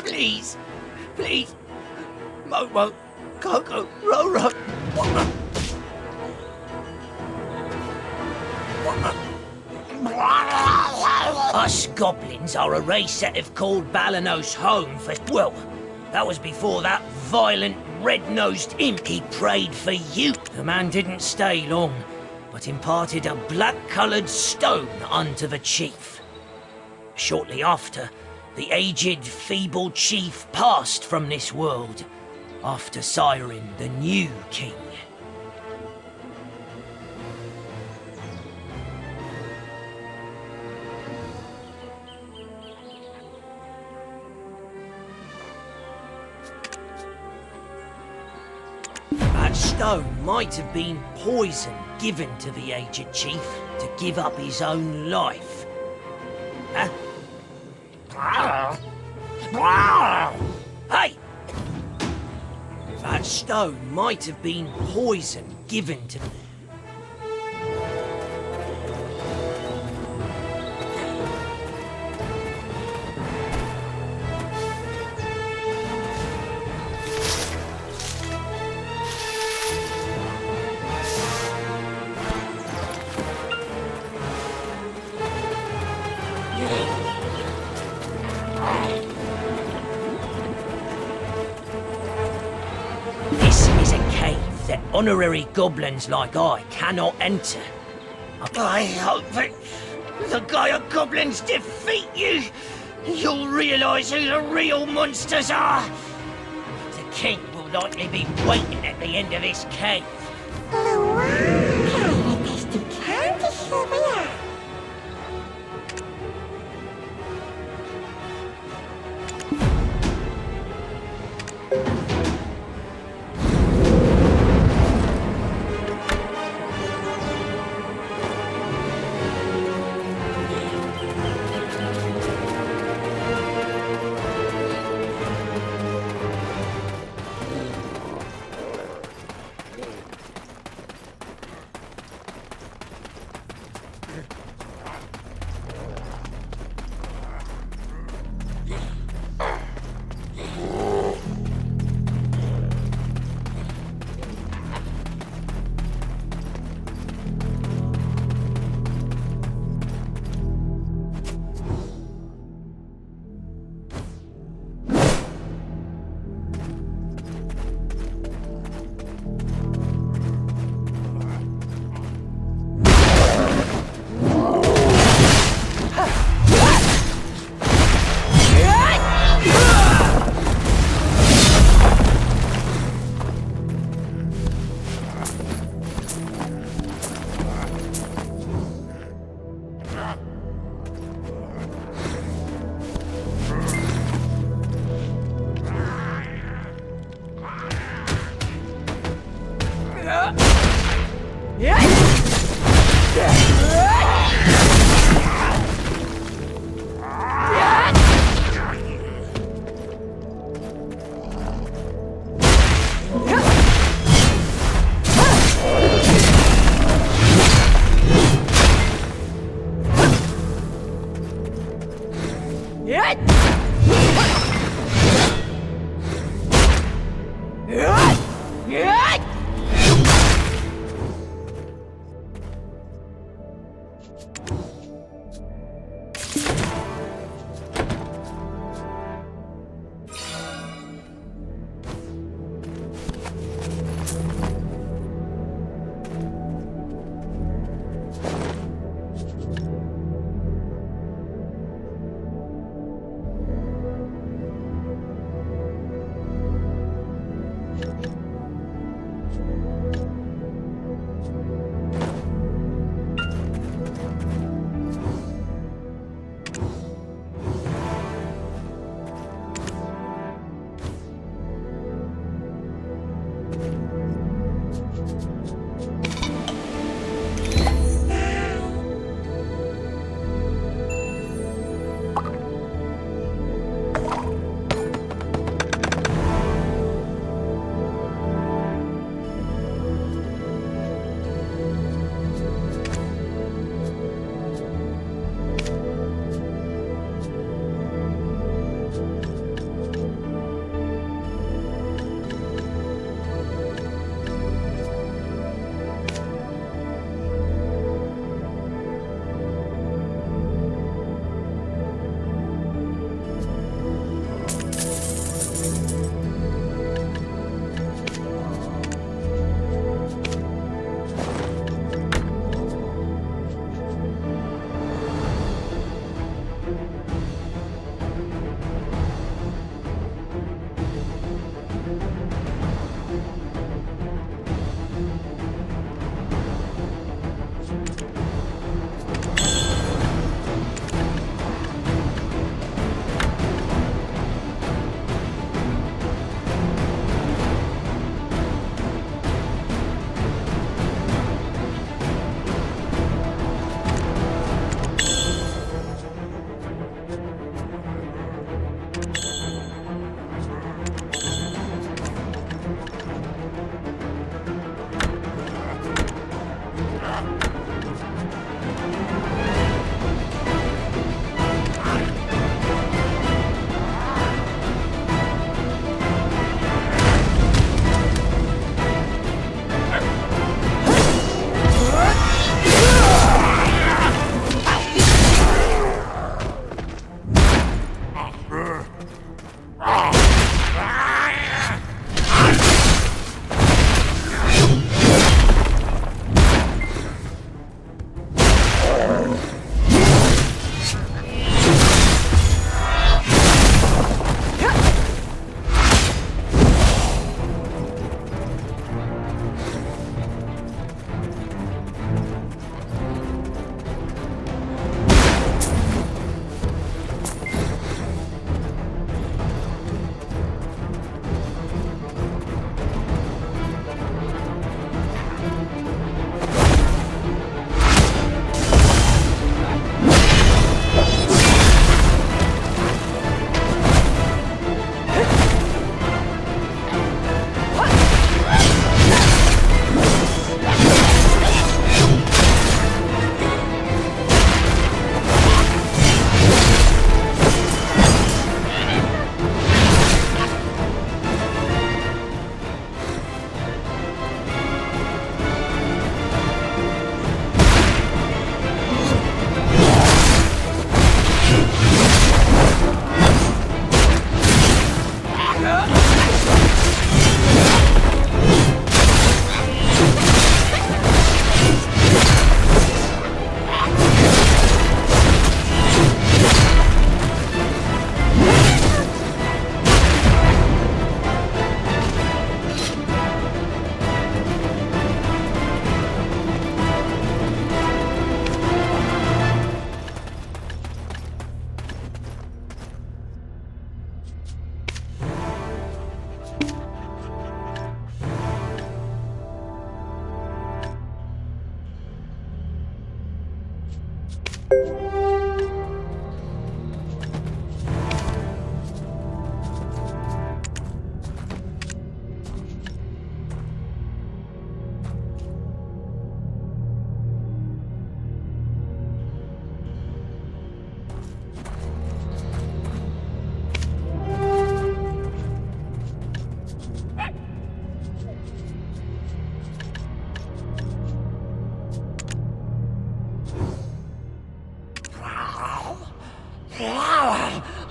Please, please, Momo, Coco, Roro. Us goblins are a race that have called Balanos home for, well, that was before that violent, red-nosed imp. He prayed for you. The man didn't stay long, but imparted a black-coloured stone unto the chief. Shortly after, the aged, feeble chief passed from this world, after siring the new king. That stone might have been poison given to the aged chief to give up his own life. Hey! That stone might have been poison given to... This is a cave that honorary goblins like I cannot enter. I hope that the Gaia goblins defeat you. You'll realise who the real monsters are. The king will likely be waiting at the end of this cave.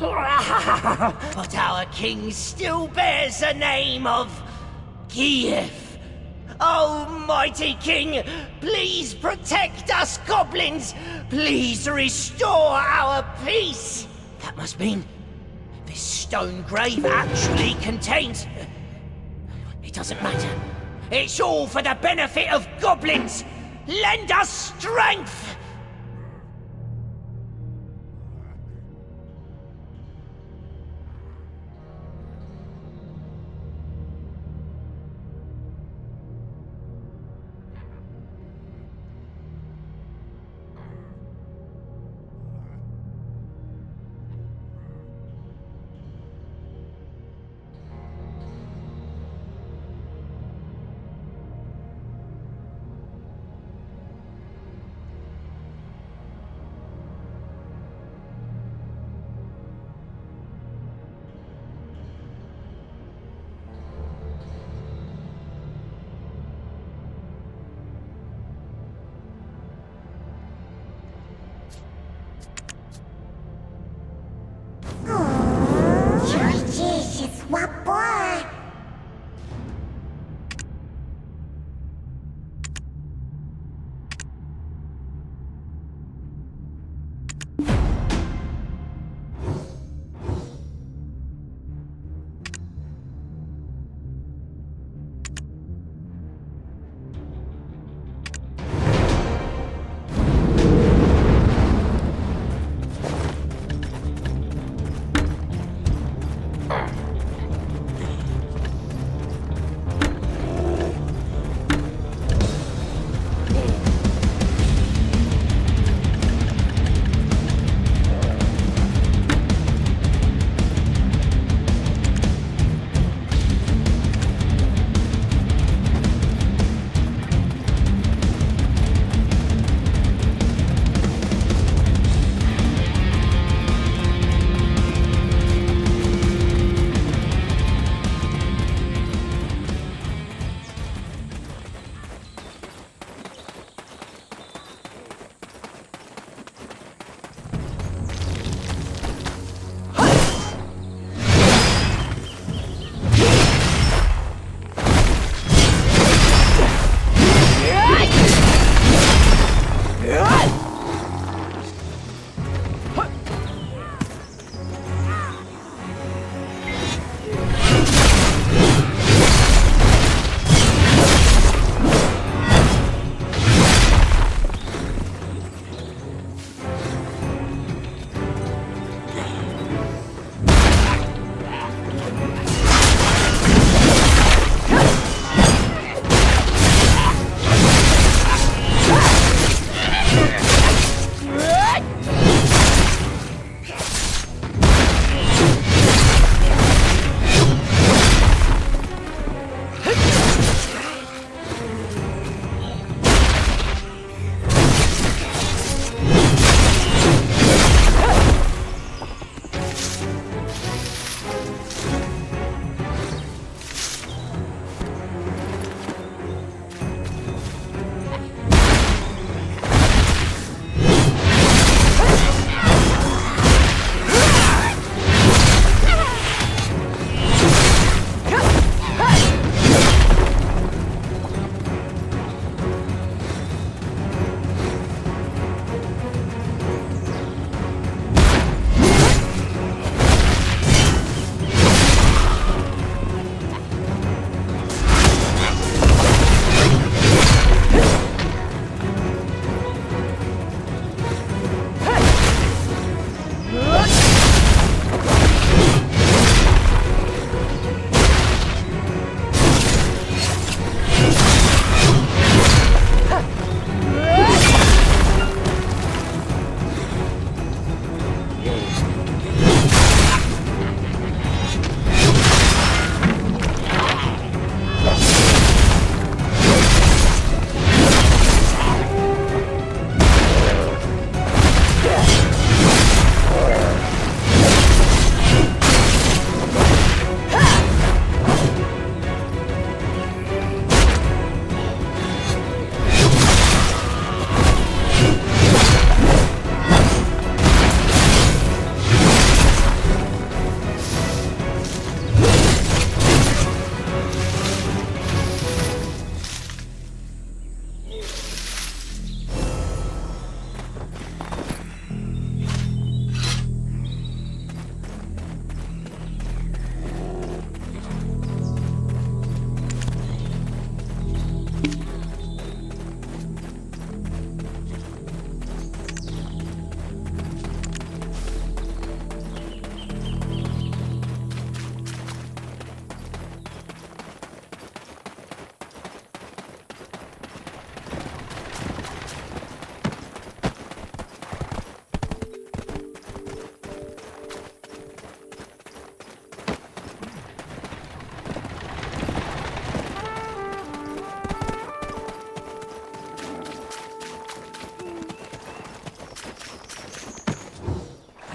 But our king still bears the name of Kiev. Oh, mighty king, please protect us goblins. Please restore our peace. That must mean this stone grave actually contains... It doesn't matter. It's all for the benefit of goblins. Lend us strength.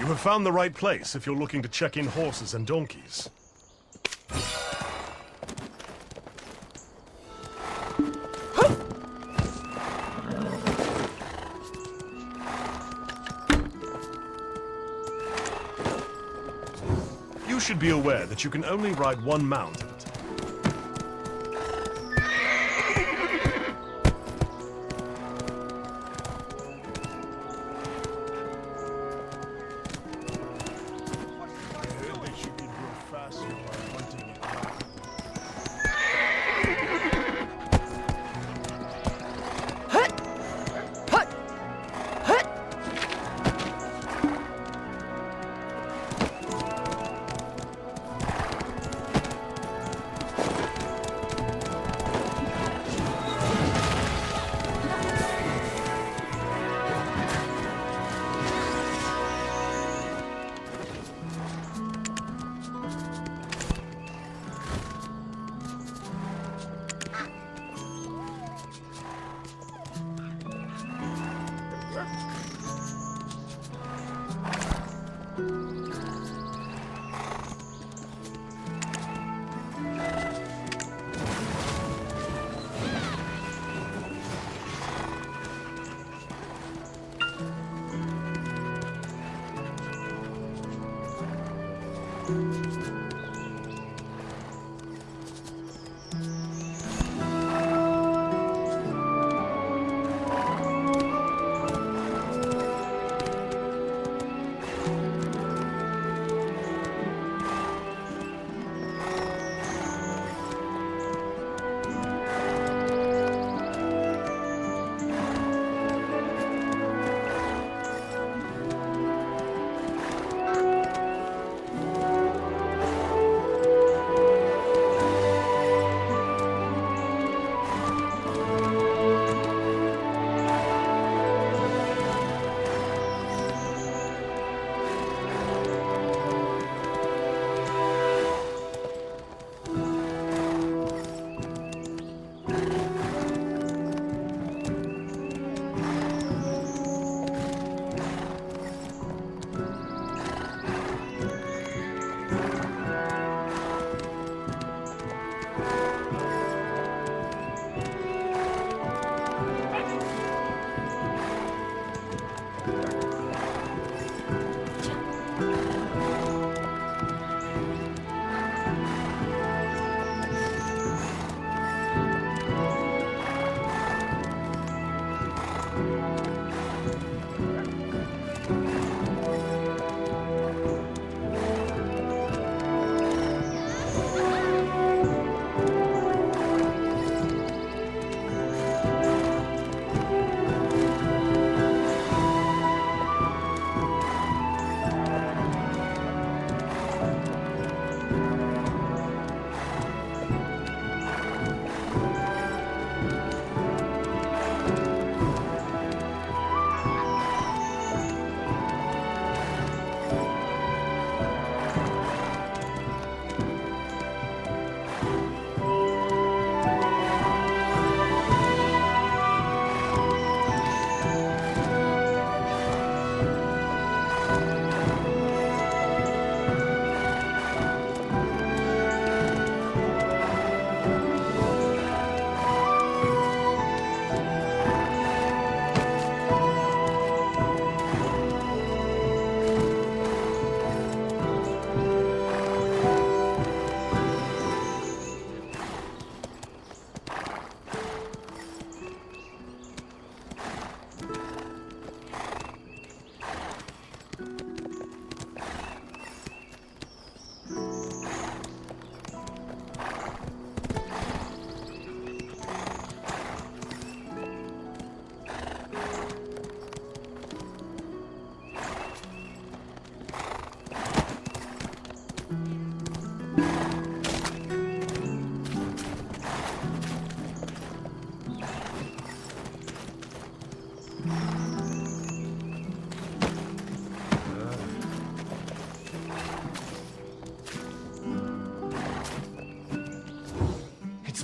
You have found the right place if you're looking to check in horses and donkeys. You should be aware that you can only ride one mount at a time. They should grow faster by hunting it out.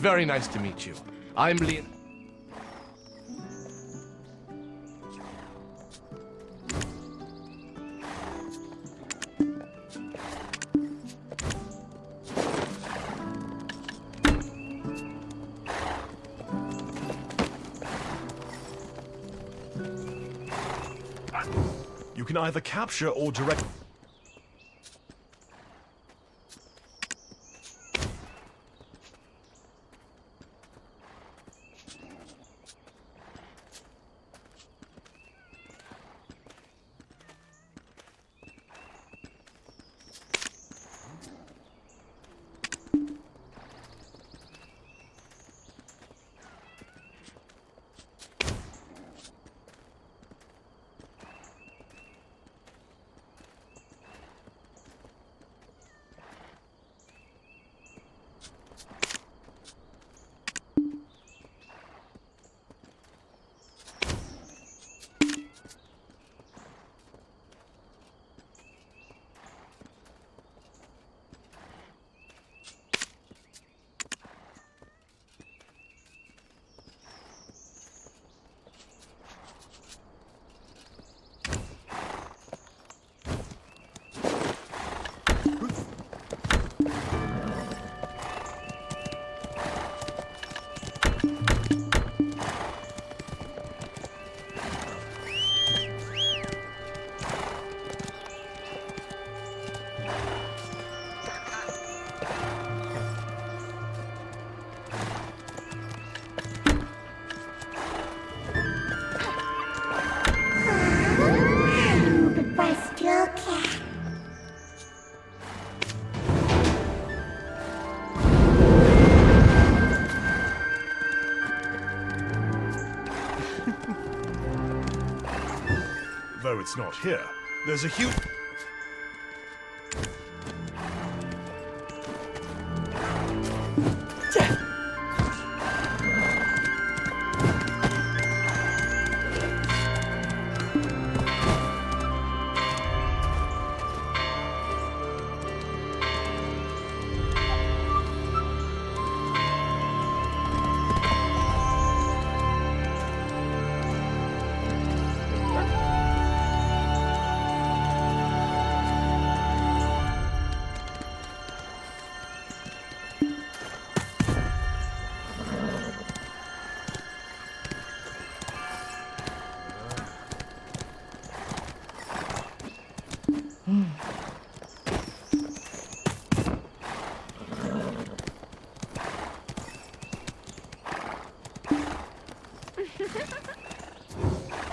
very nice to meet you. I'm Leon. You can either capture or direct... Though it's not here, there's a huge...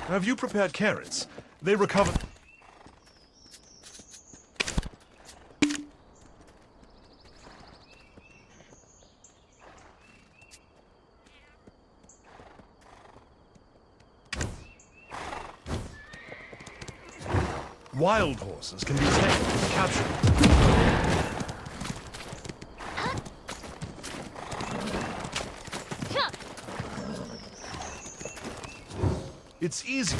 Have you prepared carrots? They recover... Wild horses can be tamed and captured. It's easy.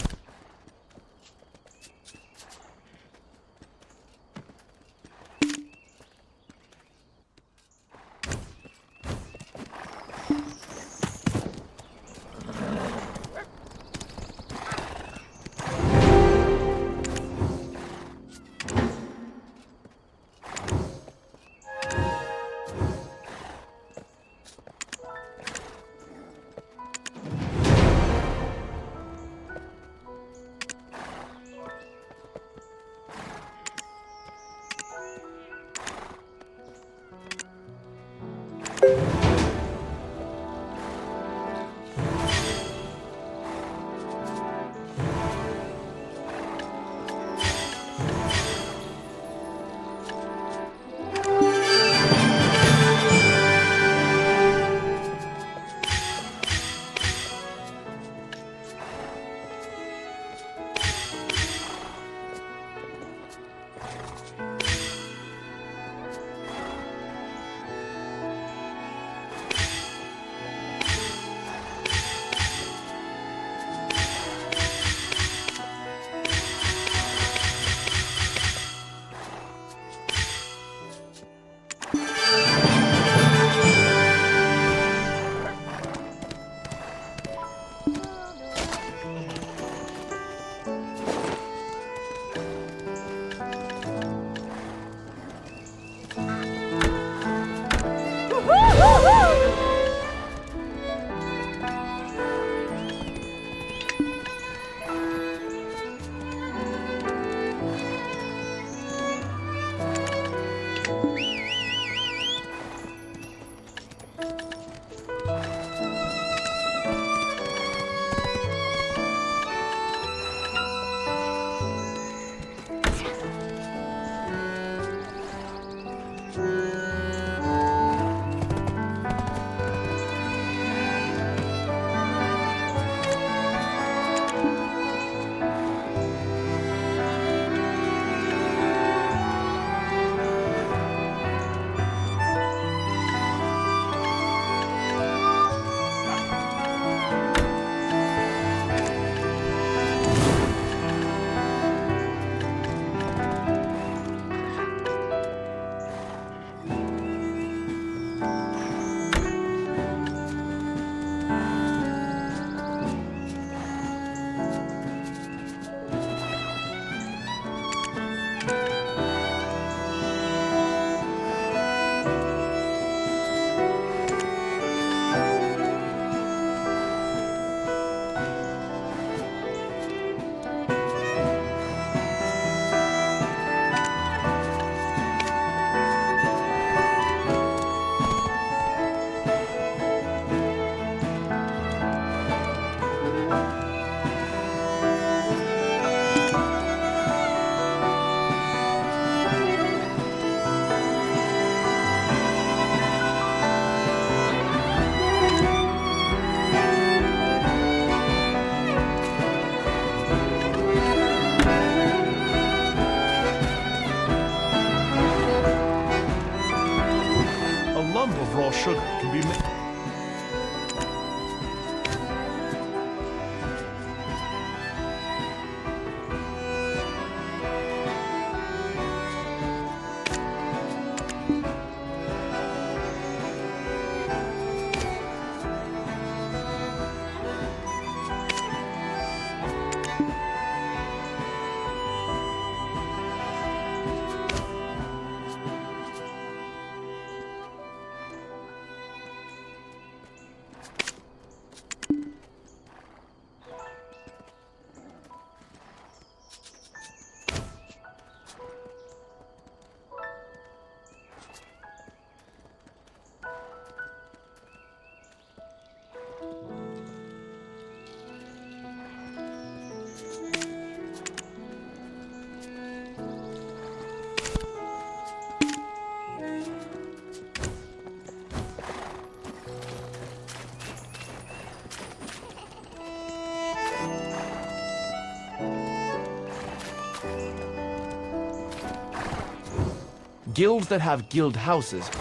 guilds that have guild houses.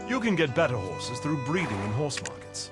You can get better horses through breeding in horse markets.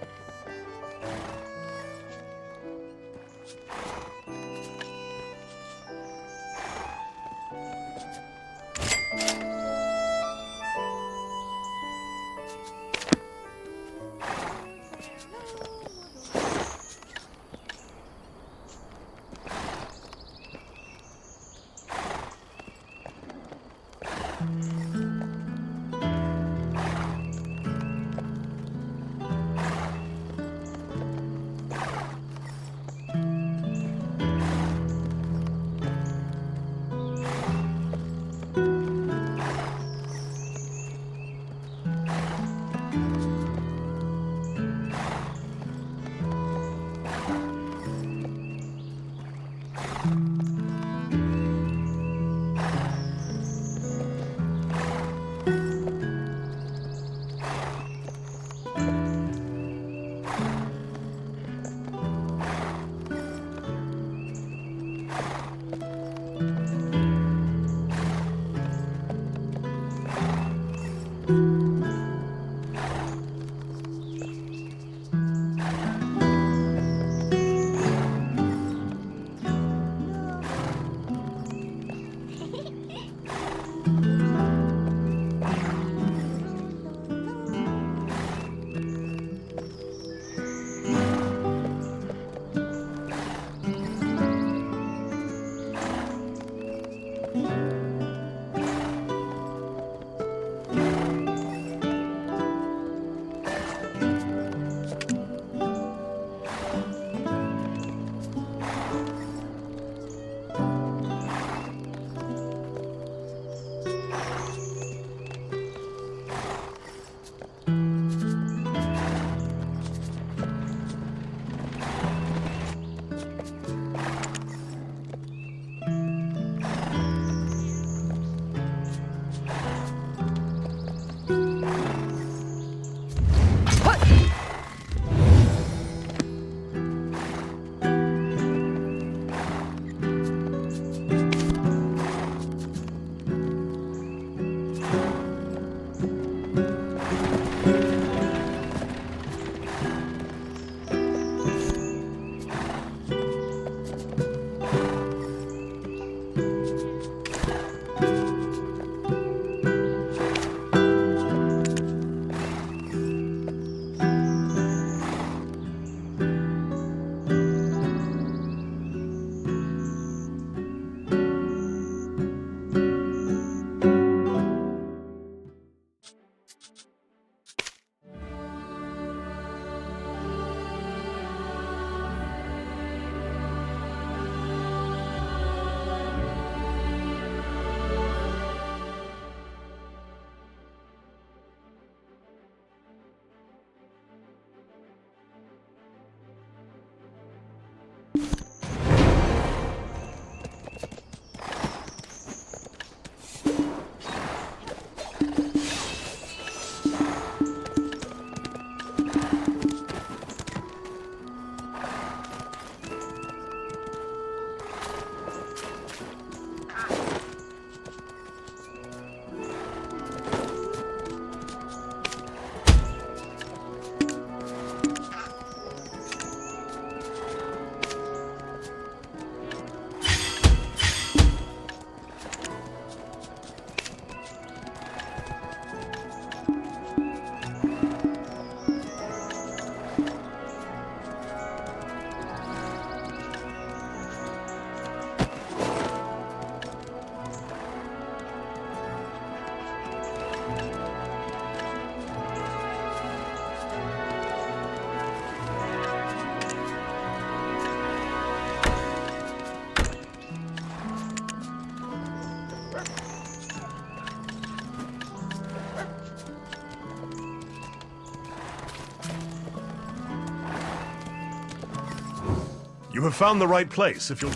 You have found the right place if you'll...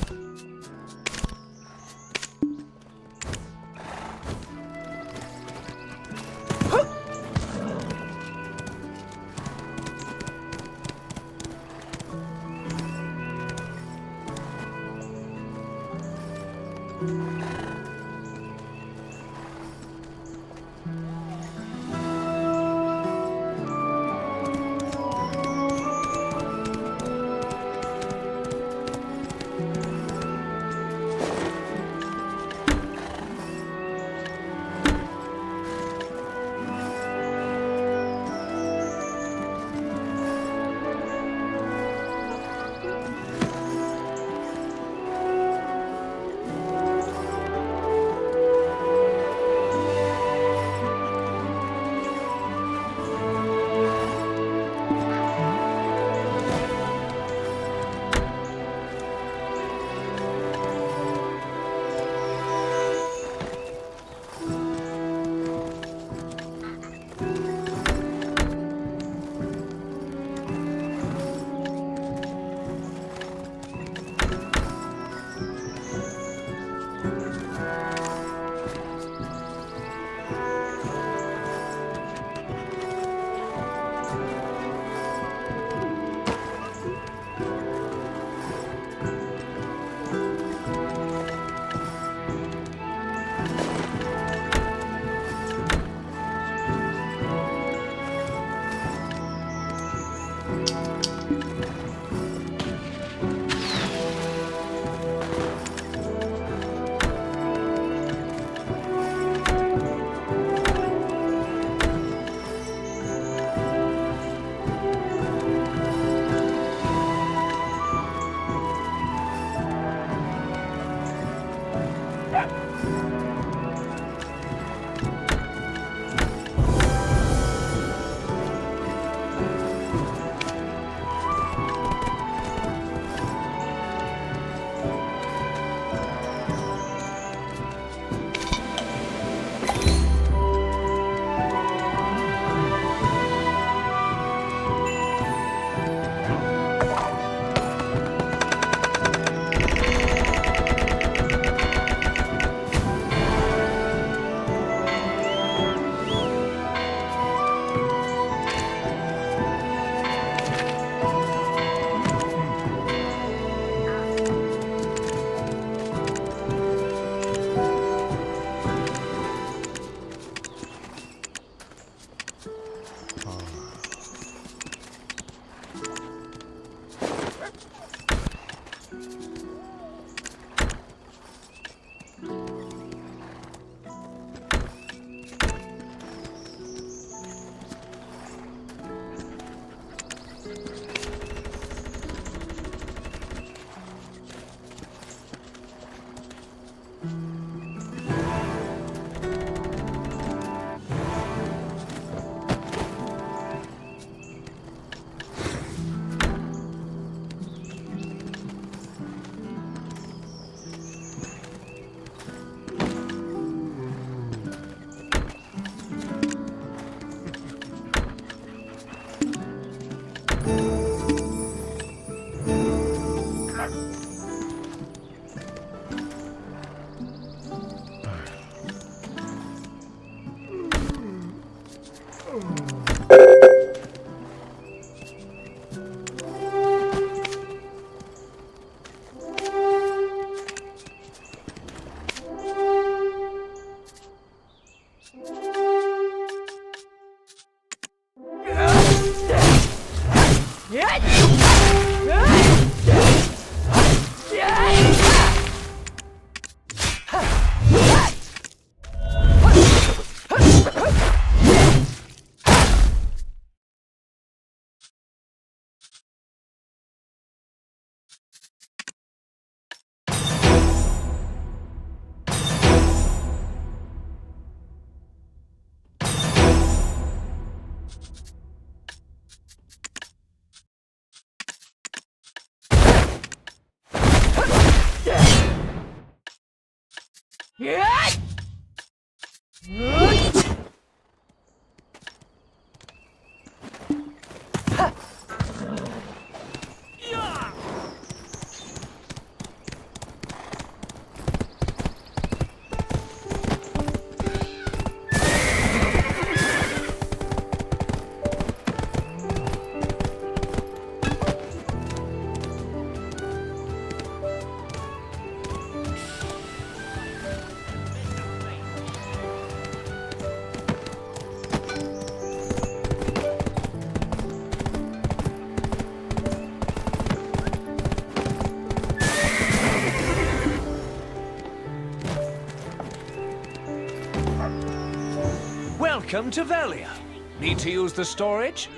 Welcome to Velia. Need to use the storage?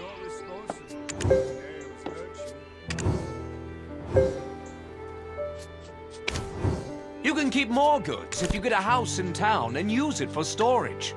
You can keep more goods if you get a house in town and use it for storage.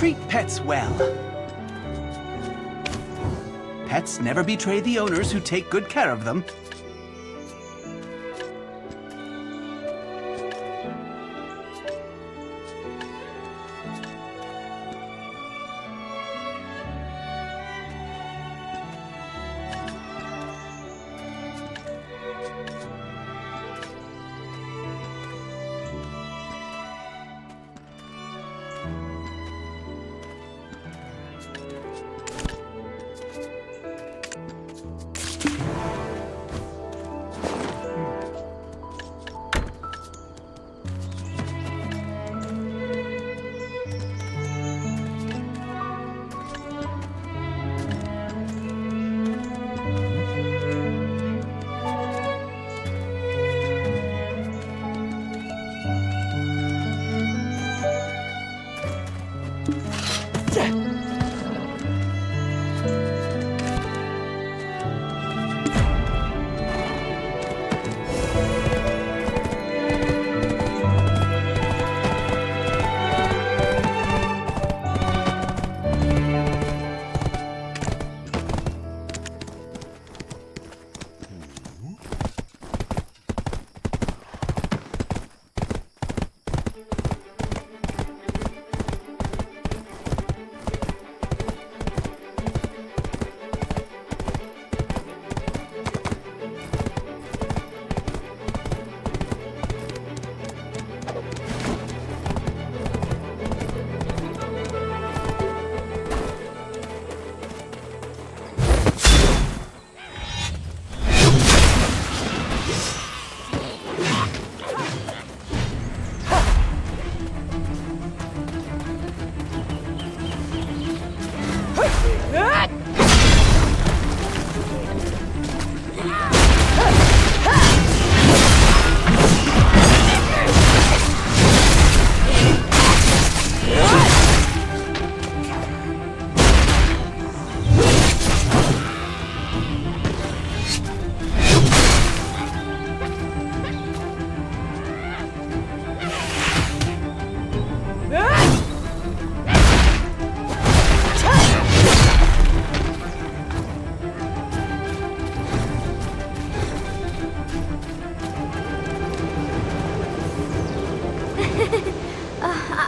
Treat pets well. Pets never betray the owners who take good care of them.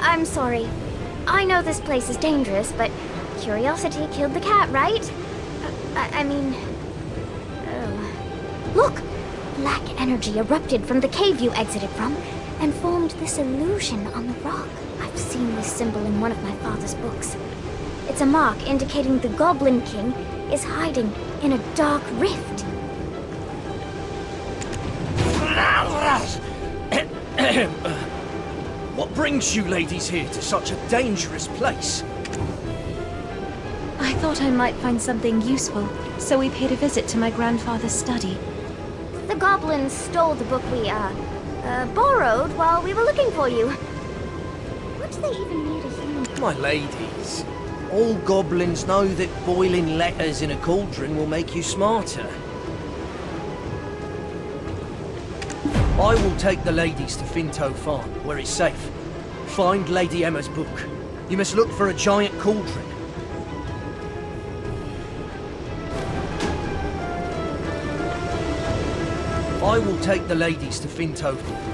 I'm sorry. I know this place is dangerous, but curiosity killed the cat, right? I mean... Oh. Look! Black energy erupted from the cave you exited from, and formed this illusion on the rock. I've seen this symbol in one of my father's books. It's a mark indicating the Goblin King is hiding in a dark rift. What brings you ladies here to such a dangerous place? I thought I might find something useful, so we paid a visit to my grandfather's study. The goblins stole the book we, borrowed while we were looking for you. What do they even need a human? My ladies, all goblins know that boiling letters in a cauldron will make you smarter. I will take the ladies to Finto Farm, where it's safe. Find Lady Emma's book. You must look for a giant cauldron. I will take the ladies to Finto Farm.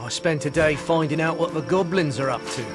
I spent a day finding out what the goblins are up to.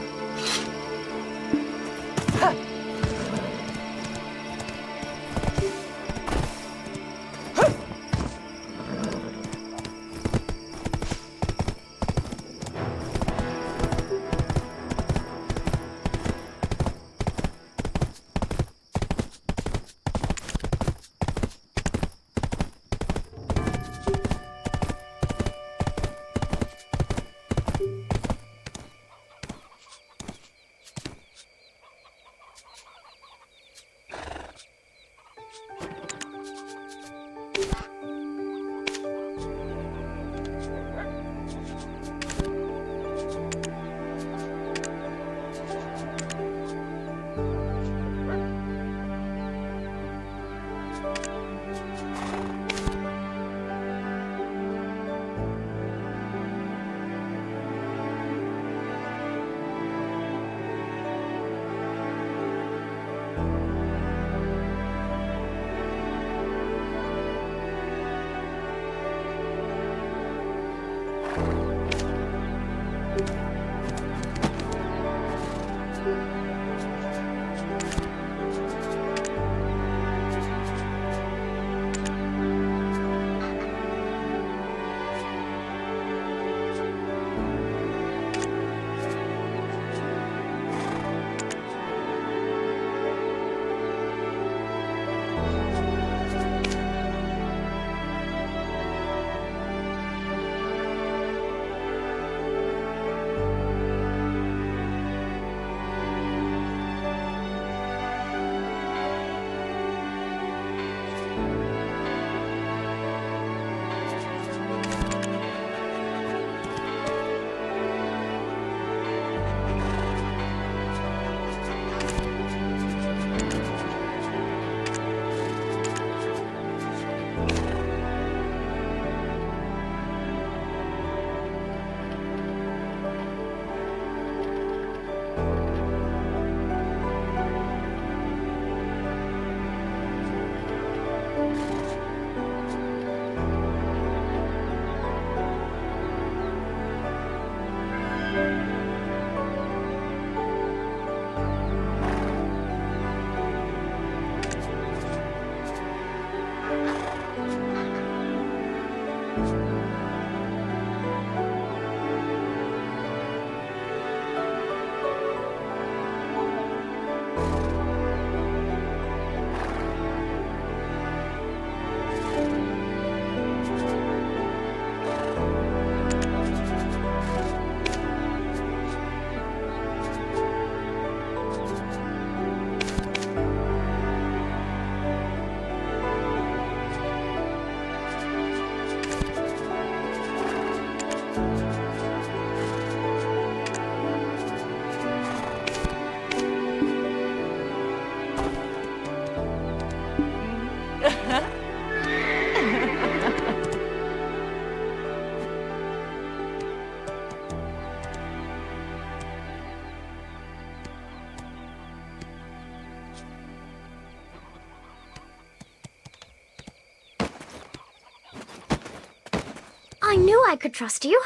I knew I could trust you.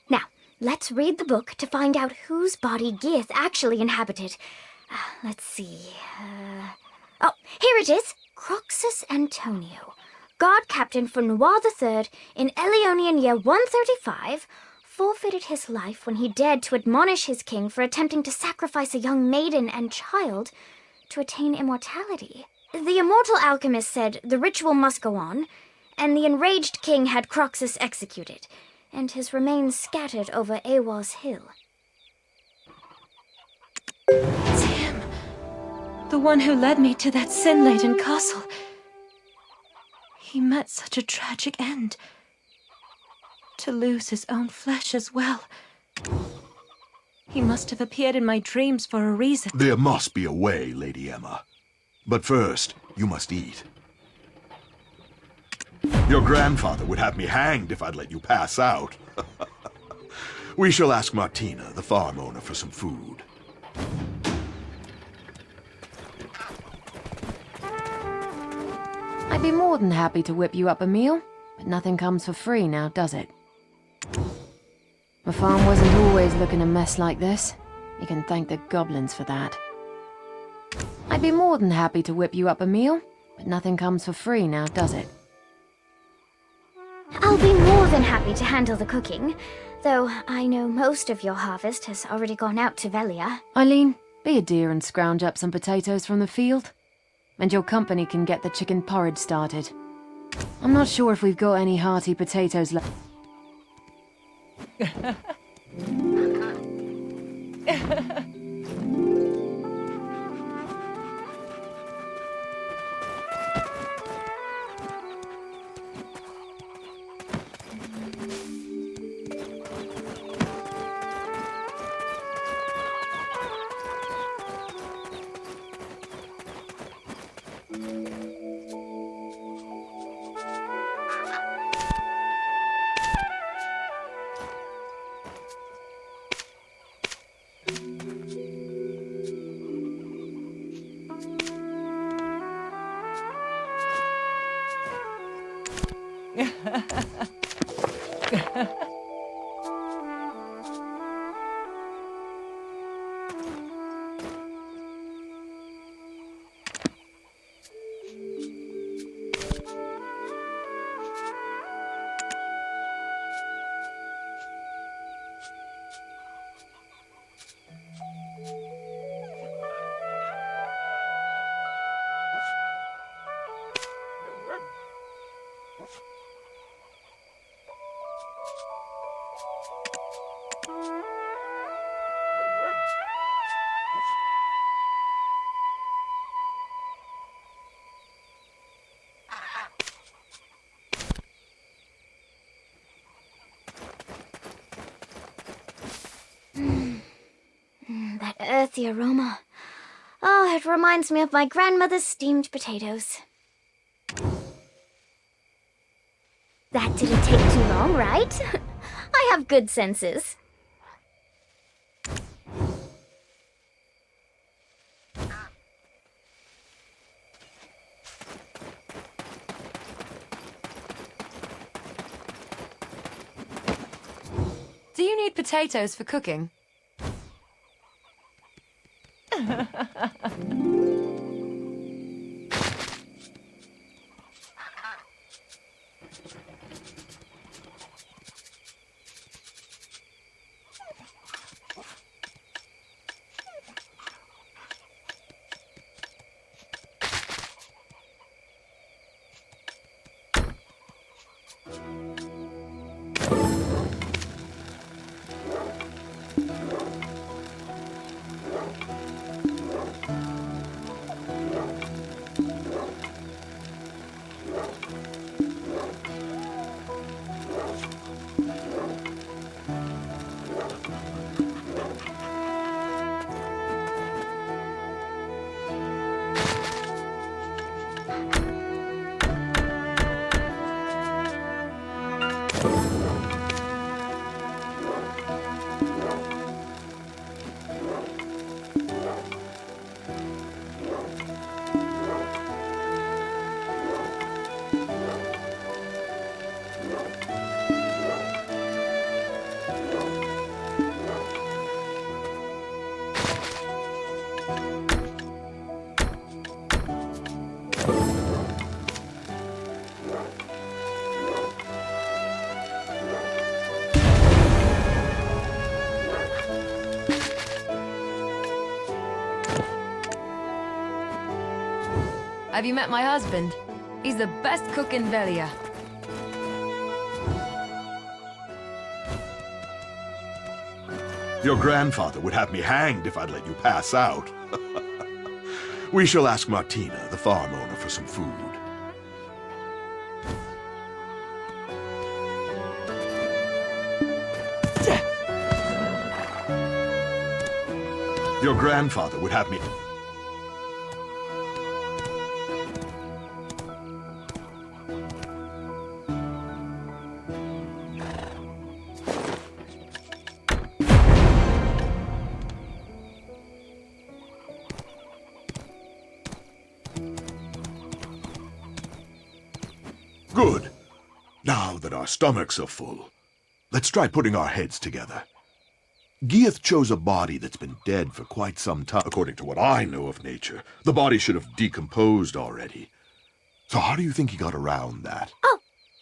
Now, let's read the book to find out whose body Geath actually inhabited. Let's see. Oh, here it is. Croxus Antonio, guard captain for Noir III in Elionian year 135, forfeited his life when he dared to admonish his king for attempting to sacrifice a young maiden and child to attain immortality. The immortal alchemist said the ritual must go on, and the enraged king had Croxus executed, and his remains scattered over Awar's hill. It's him. The one who led me to that sin-laden castle. He met such a tragic end. To lose his own flesh as well. He must have appeared in my dreams for a reason. There must be a way, Lady Emma. But first, you must eat. Your grandfather would have me hanged if I'd let you pass out. We shall ask Martina, the farm owner, for some food. I'd be more than happy to whip you up a meal, but nothing comes for free now, does it? My farm wasn't always looking a mess like this. You can thank the goblins for that. I'd be more than happy to whip you up a meal, but nothing comes for free now, does it? I'll be more than happy to handle the cooking, though I know most of your harvest has already gone out to Velia. Eileen, be a dear and scrounge up some potatoes from the field. And your company can get the chicken porridge started. I'm not sure if we've got any hearty potatoes left. That earthy aroma. Oh, it reminds me of my grandmother's steamed potatoes. That didn't take too long, right? I have good senses. Do you need potatoes for cooking? Have you met my husband? He's the best cook in Velia. Your grandfather would have me hanged if I'd let you pass out. We shall ask Martina, the farm owner, for some food. Your grandfather would have me... Good. Now that our stomachs are full, let's try putting our heads together. Gieth chose a body that's been dead for quite some time. According to what I know of nature, the body should have decomposed already. So how do you think he got around that? Oh,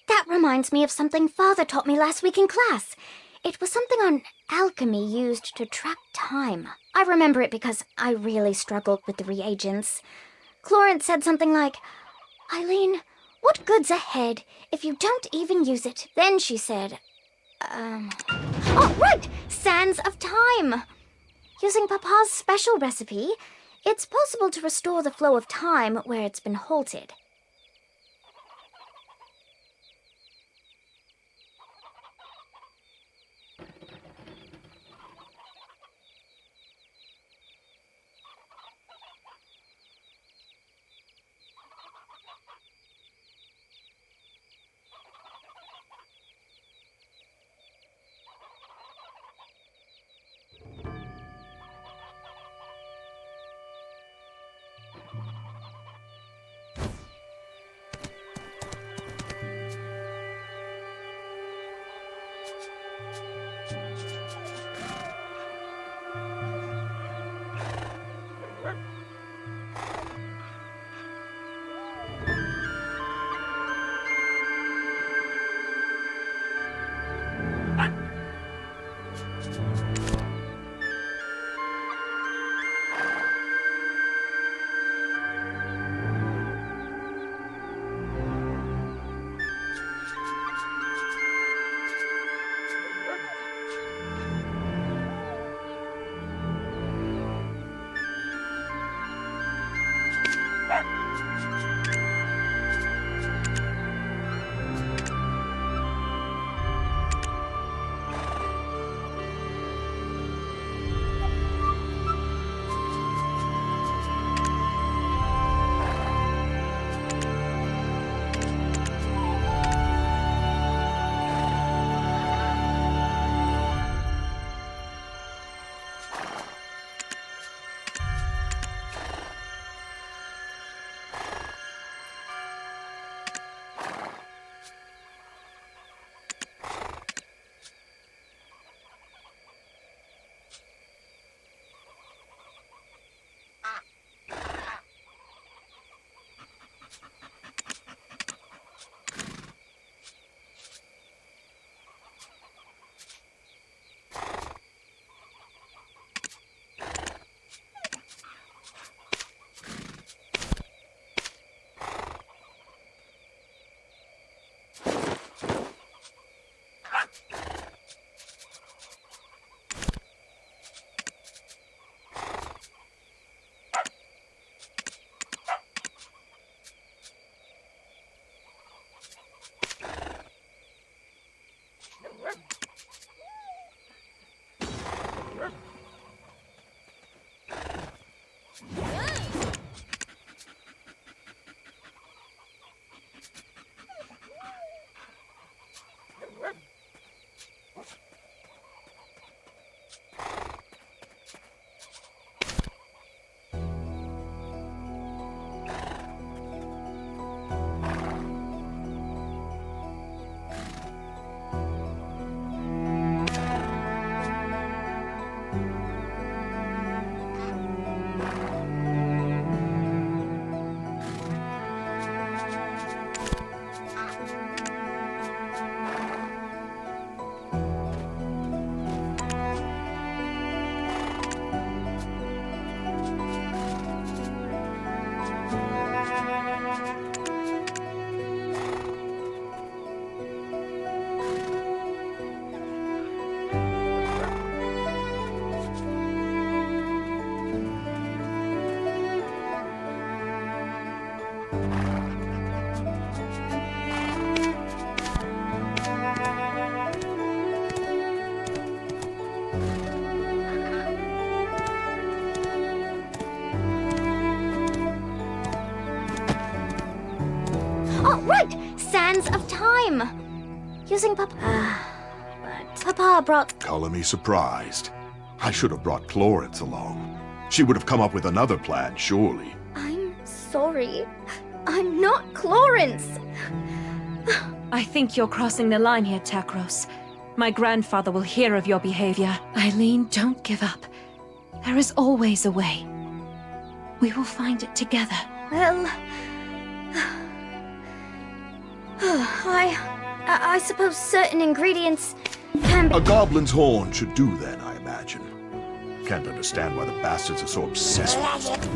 that reminds me of something Father taught me last week in class. It was something on alchemy used to trap time. I remember it because I really struggled with the reagents. Florence said something like, "Eileen, what good's ahead if you don't even use it?" Then she said, oh, right! Sands of Time! Using Papa's special recipe, it's possible to restore the flow of time where it's been halted. Sands of Time! Using Papa... but Papa brought... Color me surprised. I should have brought Florence along. She would have come up with another plan, surely. I'm sorry. I'm not Florence. I think you're crossing the line here, Takros. My grandfather will hear of your behavior. Eileen, don't give up. There is always a way. We will find it together. Well... I suppose certain ingredients can be... A goblin's horn should do then, I imagine. Can't understand why the bastards are so obsessed with it.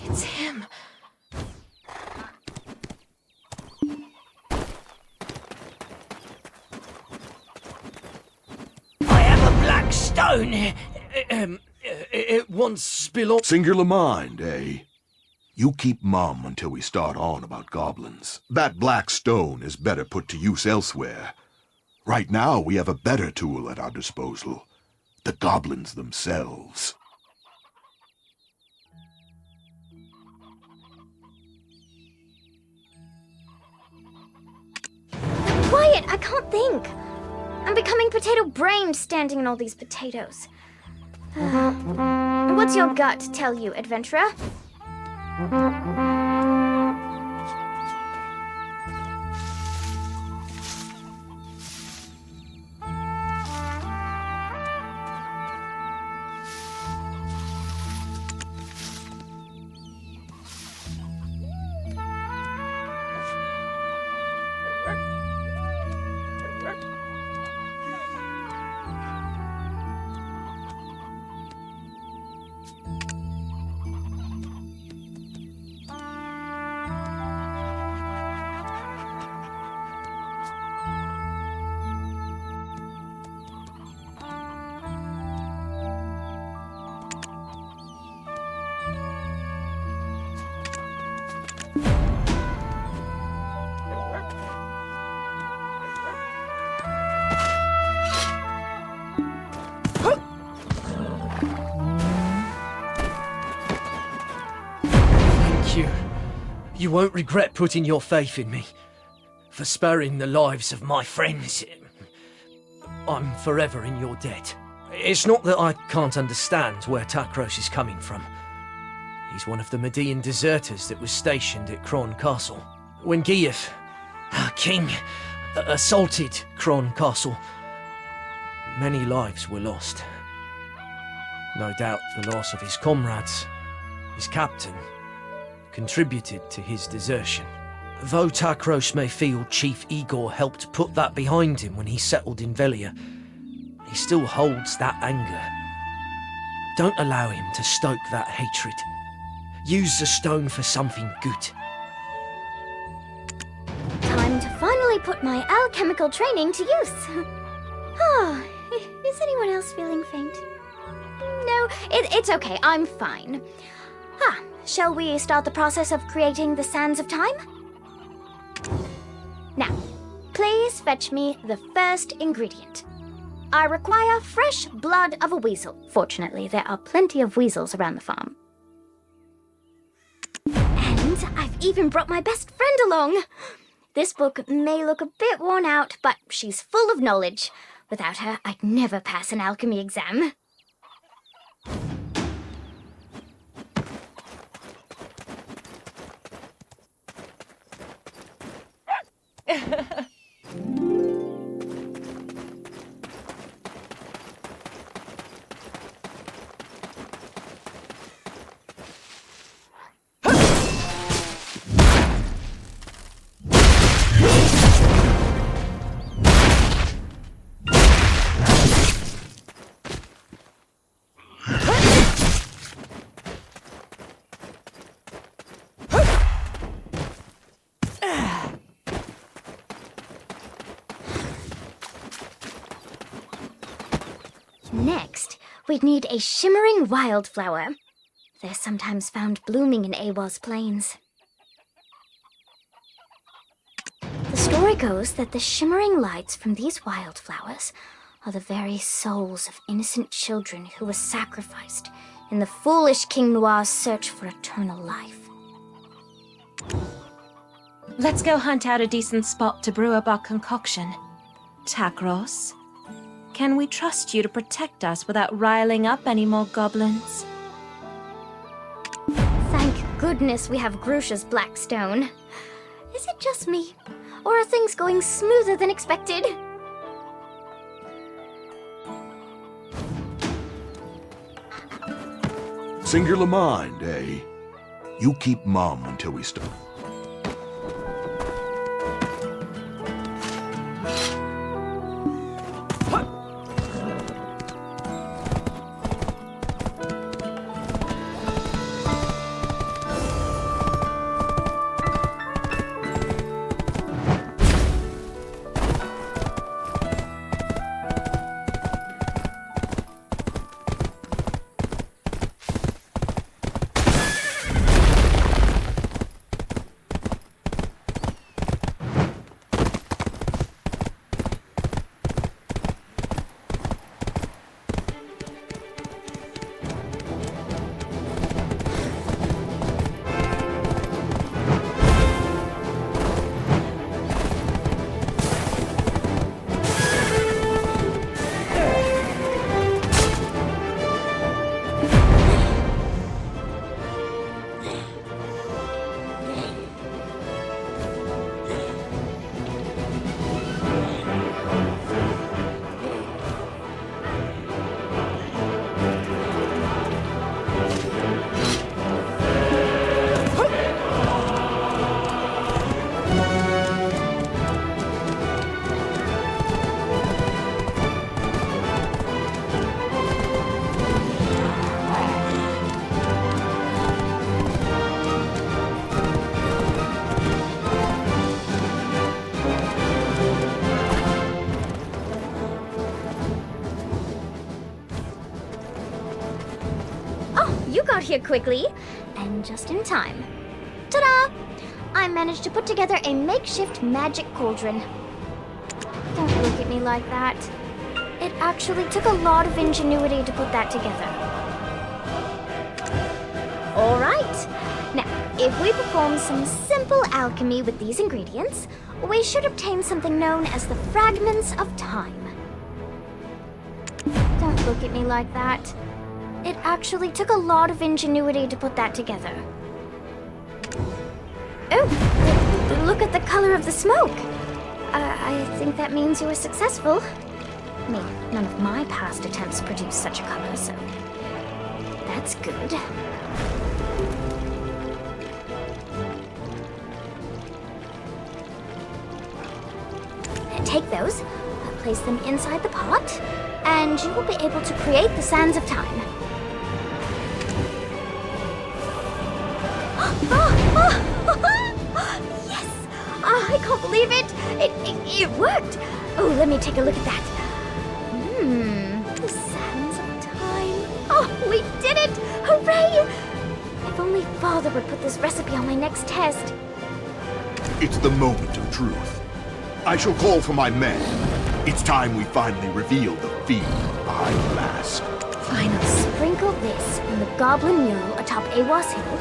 It's him. I have a black stone. It once belonged... Singular mind, eh? You keep mum until we start on about goblins. That black stone is better put to use elsewhere. Right now, we have a better tool at our disposal. The goblins themselves. Quiet! I can't think! I'm becoming potato-brained standing in all these potatoes. What's your gut tell you, adventurer? You won't regret putting your faith in me. For sparing the lives of my friends. I'm forever in your debt. It's not that I can't understand where Takros is coming from. He's one of the Median deserters that was stationed at Kron Castle. When Gieth, our king, assaulted Kron Castle, many lives were lost. No doubt the loss of his comrades, his captain, contributed to his desertion. Though Takros may feel Chief Igor helped put that behind him when he settled in Velia, he still holds that anger. Don't allow him to stoke that hatred. Use the stone for something good. Time to finally put my alchemical training to use. Is anyone else feeling faint? No, it's okay, I'm fine. Shall we start the process of creating the sands of time? Now, please fetch me the first ingredient. I require fresh blood of a weasel. Fortunately, there are plenty of weasels around the farm. And I've even brought my best friend along. This book may look a bit worn out, but she's full of knowledge. Without her, I'd never pass an alchemy exam. Next, we'd need a shimmering wildflower. They're sometimes found blooming in Awa's plains. The story goes that the shimmering lights from these wildflowers are the very souls of innocent children who were sacrificed in the foolish King Noir's search for eternal life. Let's go hunt out a decent spot to brew up our concoction. Takros, can we trust you to protect us without riling up any more goblins? Thank goodness we have Grusha's black stone. Is it just me? Or are things going smoother than expected? Singular mind, eh? You keep mum until we start. Got here quickly, and just in time. Ta-da! I managed to put together a makeshift magic cauldron. Don't look at me like that. It actually took a lot of ingenuity to put that together. Alright, now, if we perform some simple alchemy with these ingredients, we should obtain something known as the fragments of time. Don't look at me like that. It actually took a lot of ingenuity to put that together. Oh, look at the color of the smoke. I think that means you were successful. I mean, none of my past attempts produced such a color, so that's good. Take those, place them inside the pot, and you will be able to create the sands of time. Yes! I can't believe it! It worked! Oh, let me take a look at that. The sands of time. Oh, we did it! Hooray! If only Father would put this recipe on my next test. It's the moment of truth. I shall call for my men. It's time we finally reveal the fiend behind the mask. Finally, sprinkle this on the goblin mural atop Awa's Hill.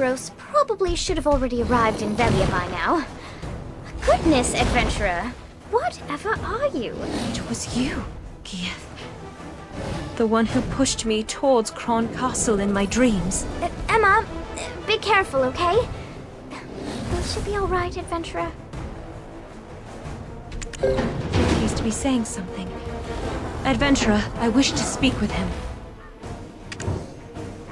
Takros probably should have already arrived in Velia by now. Goodness, adventurer! Whatever are you? It was you, Gieth. The one who pushed me towards Kron Castle in my dreams. Emma, be careful, okay? Will she be alright, adventurer? He appears to be saying something. Adventurer, I wish to speak with him.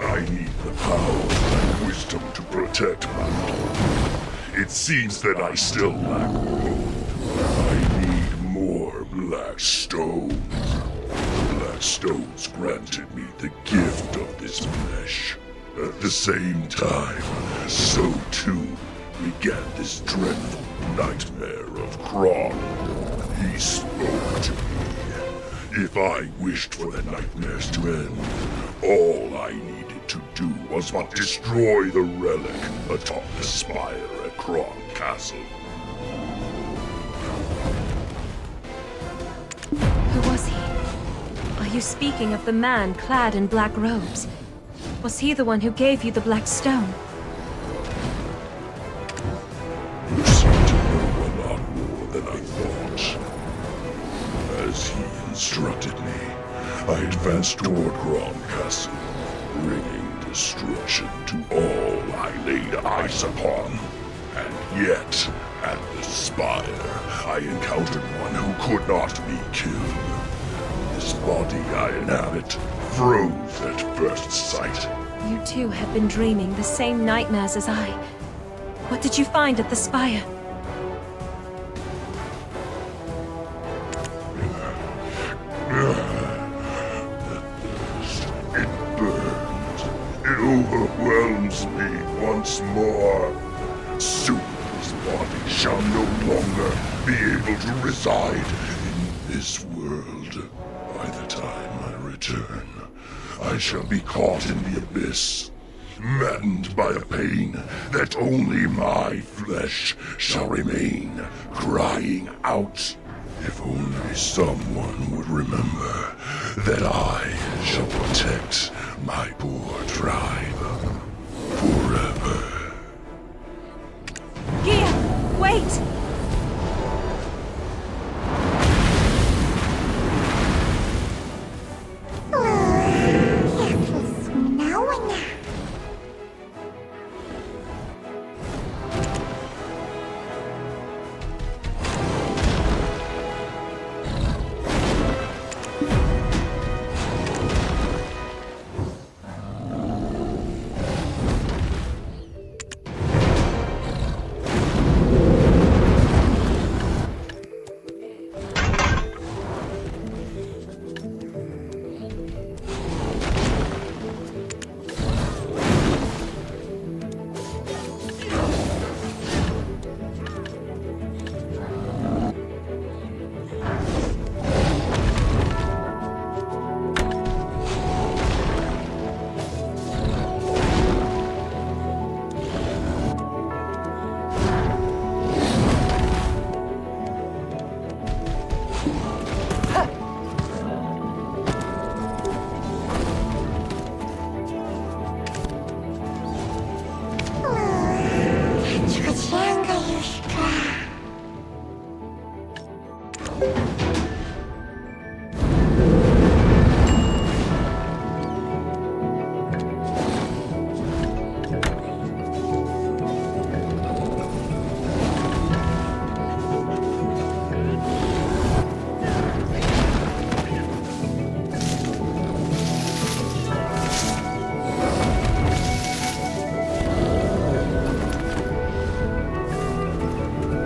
I need the power and wisdom to protect my people. It seems that I still lack both. I need more black stones. The black stones granted me the gift of this flesh. At the same time, so too began this dreadful nightmare of Kron. He spoke to me. If I wished for the nightmares to end, all I needed to do was but destroy the relic atop the spire at Kron Castle. Who was he? Are you speaking of the man clad in black robes? Was he the one who gave you the black stone? You seem to know a lot more than I thought. As he instructed me, I advanced toward Kron Castle, bringing destruction to all I laid eyes upon. And yet, at the spire, I encountered one who could not be killed. This body I inhabit froze at first sight. You too have been dreaming the same nightmares as I. What did you find at the spire? It burns. It overwhelms me once more. Soon this body shall no longer be able to reside in this world. By the time I return, I shall be caught in the abyss, maddened by a pain that only my flesh shall remain, crying out. If only someone would remember that I shall protect my poor tribe forever. Gia! Wait!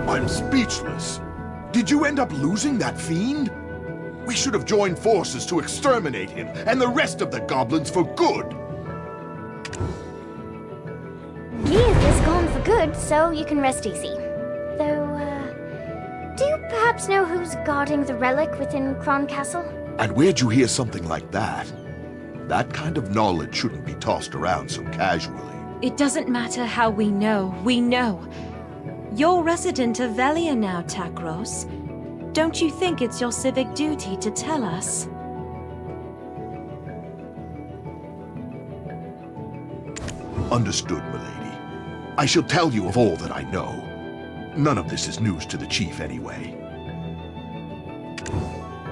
I'm speechless. Did you end up losing that fiend? We should have joined forces to exterminate him and the rest of the goblins for good. Gieth is gone for good, so you can rest easy. Though, do you perhaps know who's guarding the relic within Kron Castle? And where'd you hear something like that? That kind of knowledge shouldn't be tossed around so casually. It doesn't matter how we know. You're resident of Velia now, Takros. Don't you think it's your civic duty to tell us? Understood, milady. I shall tell you of all that I know. None of this is news to the chief anyway.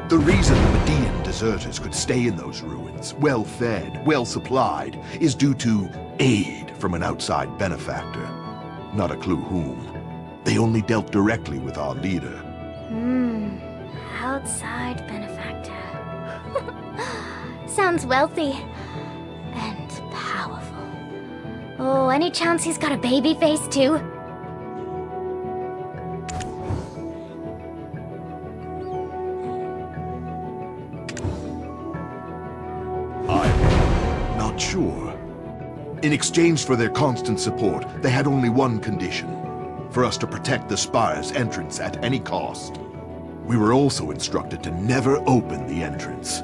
The reason the Median deserters could stay in those ruins, well-fed, well-supplied, is due to aid from an outside benefactor. Not a clue whom. They only dealt directly with our leader. Outside benefactor. Sounds wealthy. And powerful. Oh, any chance he's got a baby face too? I'm not sure. In exchange for their constant support, they had only one condition: for us to protect the spire's entrance at any cost. We were also instructed to never open the entrance.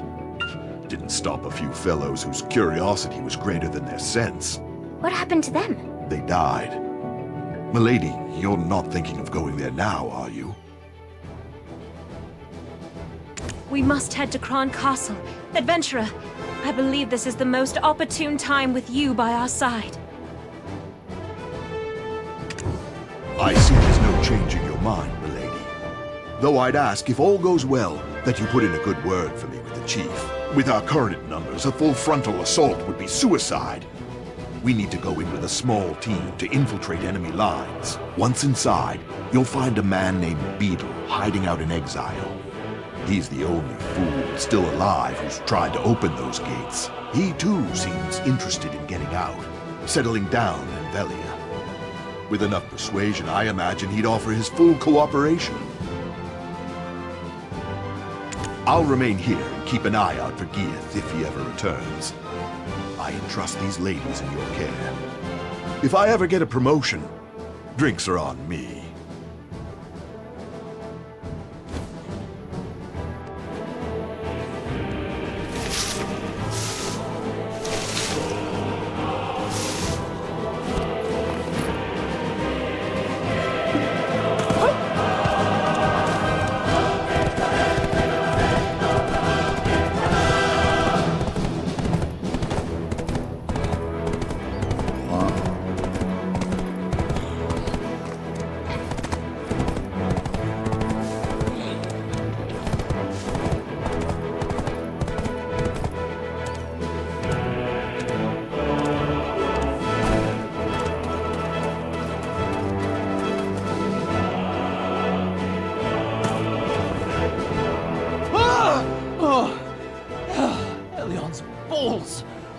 Didn't stop a few fellows whose curiosity was greater than their sense. What happened to them? They died. Milady, you're not thinking of going there now, are you? We must head to Kron Castle. Adventurer, I believe this is the most opportune time with you by our side. I see there's no changing your mind, milady. Though I'd ask, if all goes well, that you put in a good word for me with the chief. With our current numbers, a full frontal assault would be suicide. We need to go in with a small team to infiltrate enemy lines. Once inside, you'll find a man named Beetle hiding out in exile. He's the only fool still alive who's tried to open those gates. He too seems interested in getting out, settling down in Velia. With enough persuasion, I imagine he'd offer his full cooperation. I'll remain here and keep an eye out for Gieth if he ever returns. I entrust these ladies in your care. If I ever get a promotion, drinks are on me.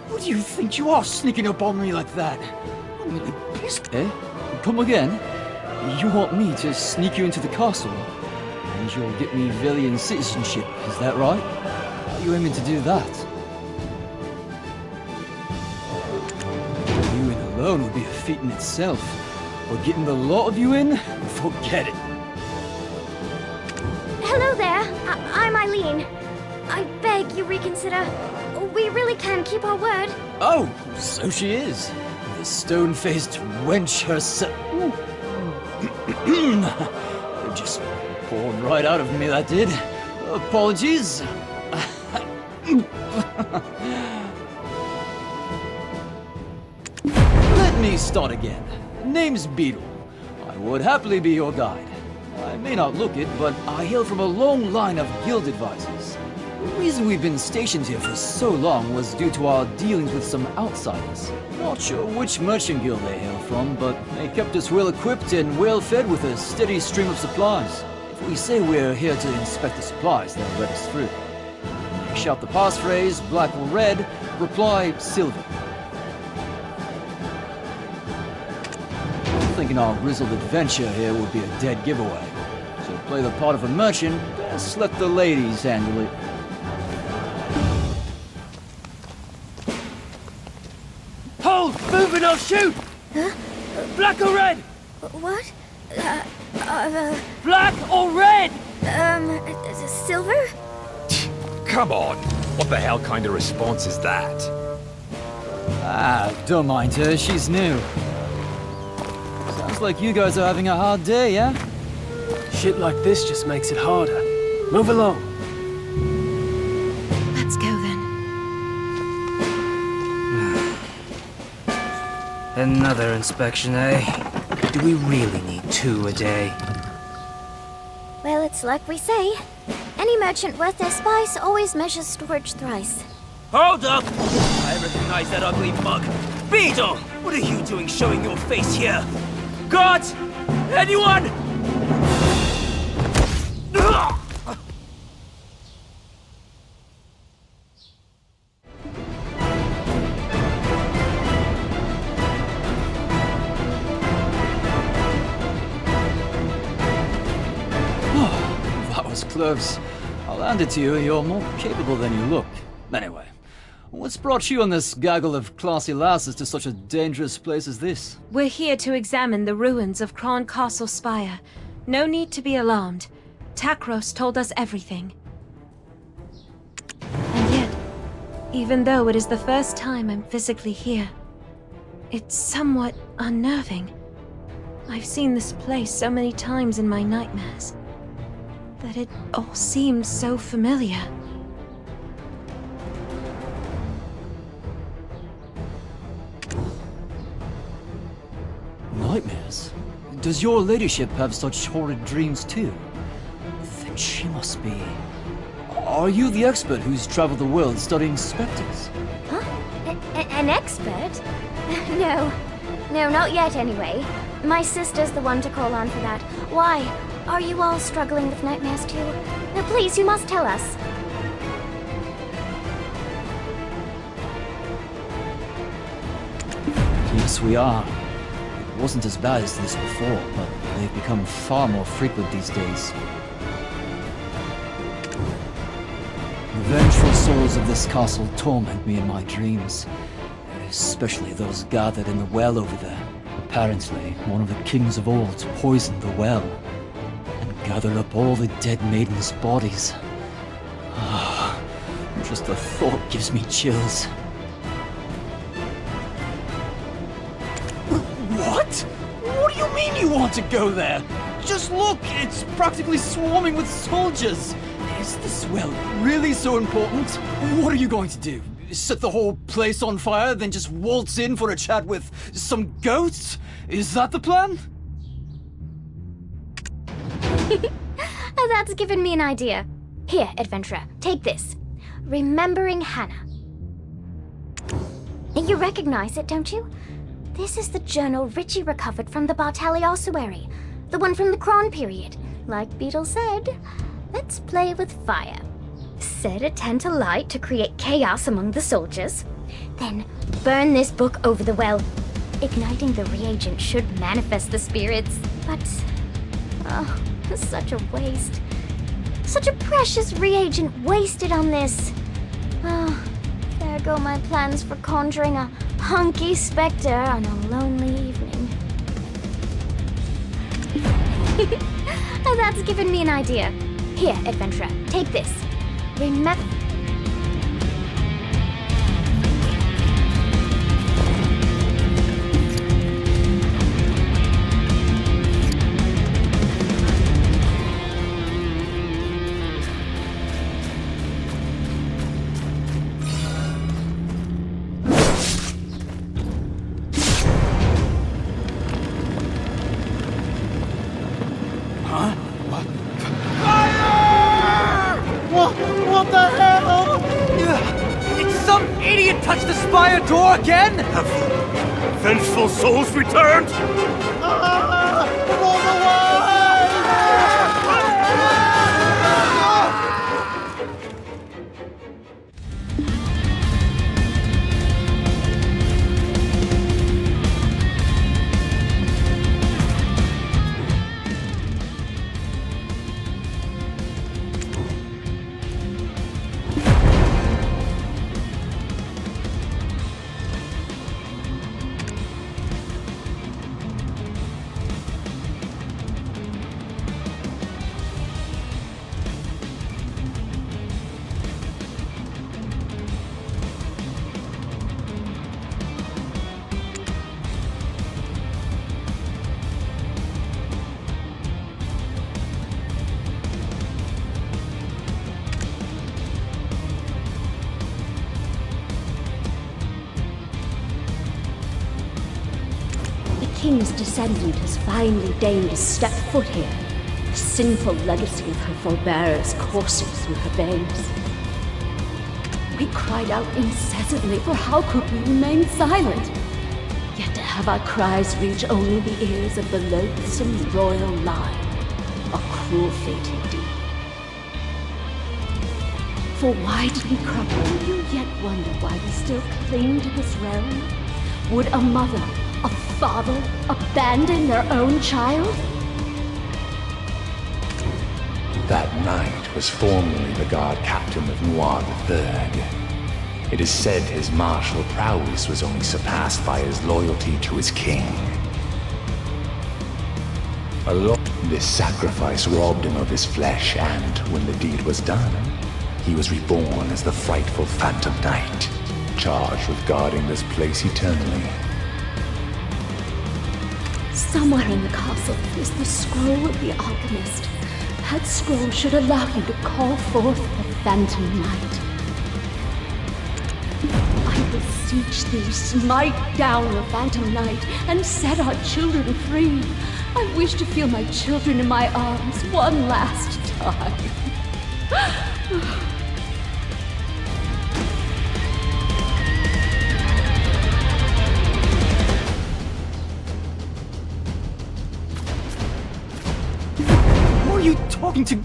Who do you think you are, sneaking up on me like that? I'm really pissed. Eh? Come again? You want me to sneak you into the castle? And you'll get me Velian citizenship, is that right? How are you aiming to do that? You in alone would be a feat in itself. But getting the lot of you in? Forget it. Hello there. I'm Eileen. I beg you reconsider. We really can keep our word. Oh, so she is. The stone-faced wench herself. It just poured right out of me, that did. Apologies. Let me start again. Name's Beetle. I would happily be your guide. I may not look it, but I hail from a long line of guild advisors. The reason we've been stationed here for so long was due to our dealings with some outsiders. Not sure which merchant guild they hail from, but they kept us well equipped and well fed with a steady stream of supplies. If we say we're here to inspect the supplies, they'll let us through. When they shout the passphrase, black or red, reply silver. I'm thinking our grizzled adventure here would be a dead giveaway. So play the part of a merchant, best let the ladies handle it. Hold! Move and I'll shoot! Huh? Black or red? What? Black or red? Silver? Come on! What the hell kind of response is that? Ah, don't mind her, she's new. Sounds like you guys are having a hard day, yeah? Shit like this just makes it harder. Move along. Let's go then. Another inspection, eh? Do we really need 2 a day? Well, it's like we say. Any merchant worth their spice always measures storage thrice. Hold up! I recognize that ugly mug. Beetle! What are you doing showing your face here? Guards! Anyone? That was close. I'll hand it to you, you're more capable than you look. Anyway, what's brought you and this gaggle of classy lasses to such a dangerous place as this? We're here to examine the ruins of Kron Castle Spire. No need to be alarmed. Takros told us everything. And yet, even though it is the first time I'm physically here, it's somewhat unnerving. I've seen this place so many times in my nightmares that it all seems so familiar. Nightmares? Does your ladyship have such horrid dreams too? Then she must be... Are you the expert who's traveled the world studying specters? Huh? An expert? No. No, not yet anyway. My sister's the one to call on for that. Why? Are you all struggling with nightmares too? No, please, you must tell us. Yes, we are. It wasn't as bad as this before, but they've become far more frequent these days. The vengeful souls of this castle torment me in my dreams, especially those gathered in the well over there. Apparently, one of the kings of old poisoned the well and gathered up all the dead maidens' bodies. Just the thought gives me chills. What? What do you mean you want to go there? Just look, it's practically swarming with soldiers. Is this well really so important? What are you going to do? Set the whole place on fire, then just waltz in for a chat with some goats? Is that the plan? That's given me an idea. Here, adventurer, take this. Remembering Hannah. You recognize it, don't you? This is the journal Richie recovered from the Bartali ossuary. The one from the Kron period. Like Beetle said, let's play with fire. Set a tent alight to create chaos among the soldiers. Then burn this book over the well. Igniting the reagent should manifest the spirits, but... oh, such a waste. Such a precious reagent wasted on this. Oh, there go my plans for conjuring a hunky specter on a lonely evening. That's given me an idea. Here, adventurer, take this. Remember... What the hell? Did some idiot touch the spire door again? Have vengeful souls returned? king's descendant has finally deigned to step foot here, the sinful legacy of her forebears coursing through her veins. We cried out incessantly, for how could we remain silent? Yet to have our cries reach only the ears of the loathsome royal line, a cruel fate indeed. For why did we crumble? Do you yet wonder why we still cling to this realm? Would a mother, a father, abandon their own child? That knight was formerly the guard captain of Noir III. It is said his martial prowess was only surpassed by his loyalty to his king. This sacrifice robbed him of his flesh, and when the deed was done, he was reborn as the frightful Phantom Knight, charged with guarding this place eternally. Somewhere in the castle is the scroll of the alchemist. That scroll should allow you to call forth the Phantom Knight. I beseech thee, smite down the Phantom Knight and set our children free. I wish to feel my children in my arms one last time. Are you talking to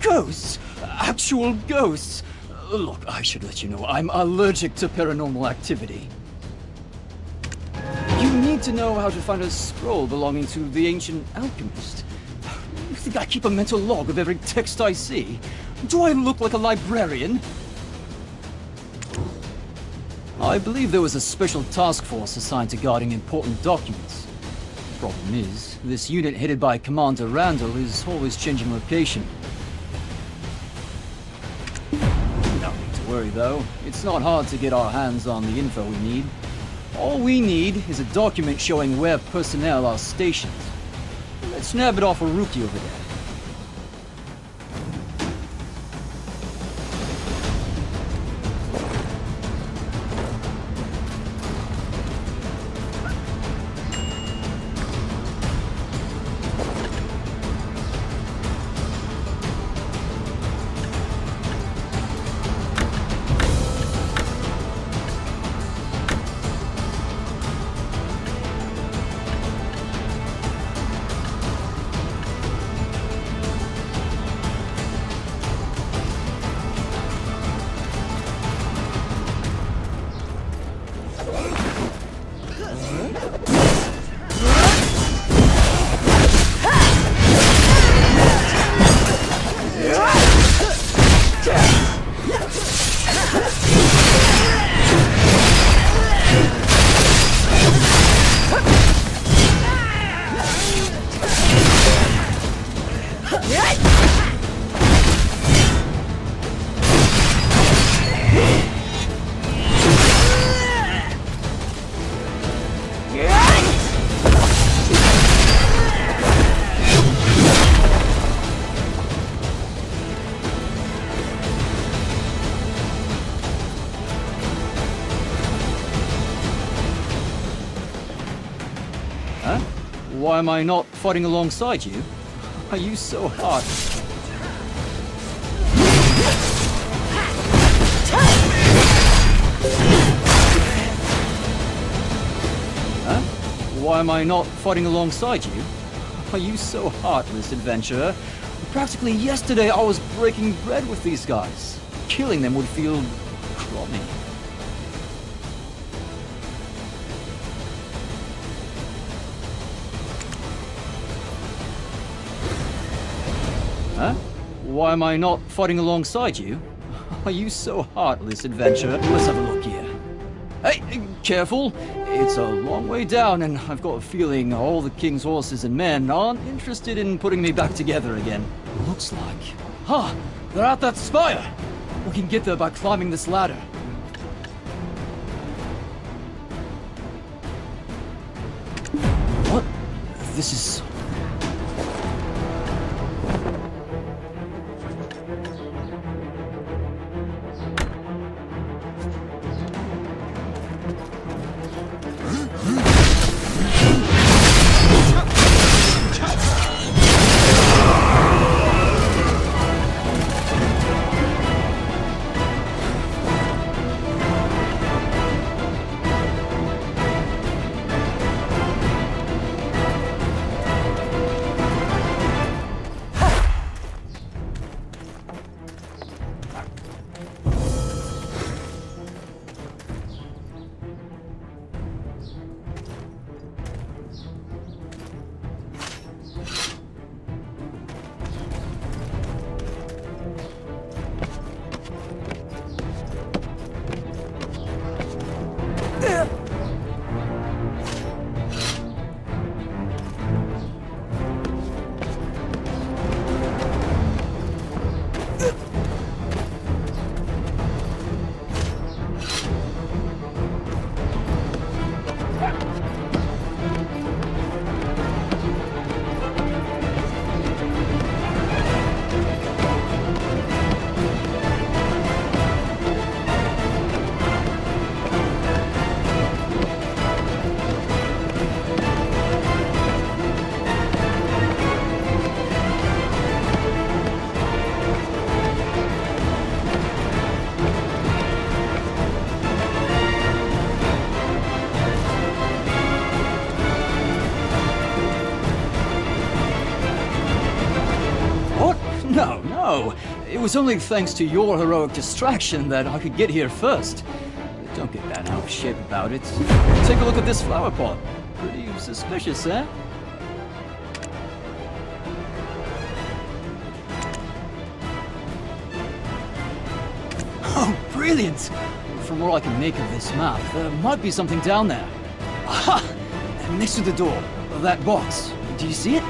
ghosts? Actual ghosts? Look, I should let you know, I'm allergic to paranormal activity. You need to know how to find a scroll belonging to the ancient alchemist. You think I keep a mental log of every text I see? Do I look like a librarian? I believe there was a special task force assigned to guarding important documents. Problem is, this unit headed by Commander Randall is always changing location. Nothing to worry though, it's not hard to get our hands on the info we need. All we need is a document showing where personnel are stationed. Let's snap it off a rookie over there. Why am I not fighting alongside you? Are you so hard? Huh? Why am I not fighting alongside you? Are you so heartless, adventurer? Practically yesterday I was breaking bread with these guys. Killing them would feel crummy. Huh? Why am I not fighting alongside you? Are you so heartless, adventurer? Let's have a look here. Hey, careful! It's a long way down, and I've got a feeling all the king's horses and men aren't interested in putting me back together again. Looks like... Huh! They're at that spire! We can get there by climbing this ladder. What? This is... It was only thanks to your heroic distraction that I could get here first. Don't get bent out of shape about it. Take a look at this flower pot. Pretty suspicious, eh? Oh, brilliant! From what I can make of this map, there might be something down there. Aha! Next to the door. That box. Do you see it?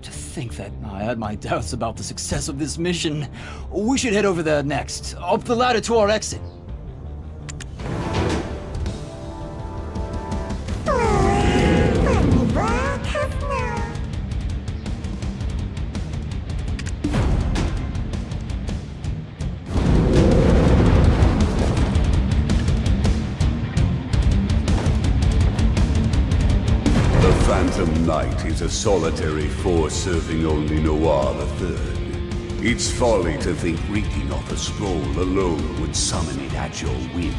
To think that I had my doubts about the success of this mission. We should head over there next, up the ladder to our exit. Phantom Knight is a solitary force serving only Noir III. It's folly to think reading off a scroll alone would summon it at your whim.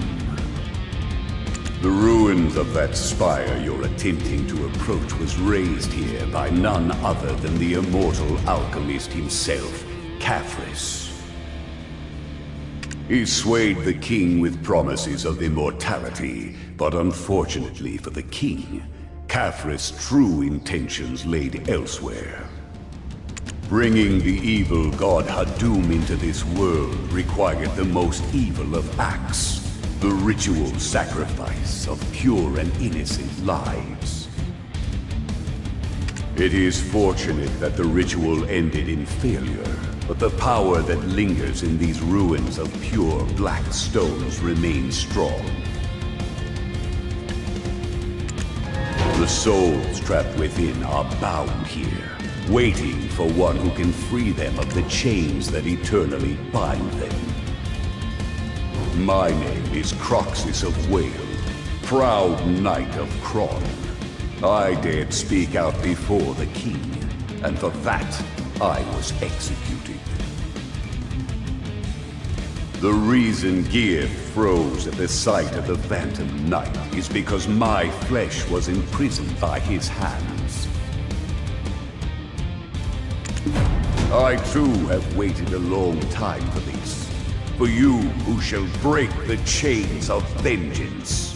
The ruins of that spire you're attempting to approach was raised here by none other than the immortal alchemist himself, Caphras. He swayed the king with promises of immortality, but unfortunately for the king, Caphras' true intentions laid elsewhere. Bringing the evil god Hadum into this world required the most evil of acts, the ritual sacrifice of pure and innocent lives. It is fortunate that the ritual ended in failure, but the power that lingers in these ruins of pure black stones remains strong. The souls trapped within are bound here, waiting for one who can free them of the chains that eternally bind them. My name is Croxus of Whale, proud knight of Kron. I dared speak out before the king, and for that, I was executed. The reason Gear froze at the sight of the Phantom Knight is because my flesh was imprisoned by his hands. I too have waited a long time for this, for you who shall break the chains of vengeance.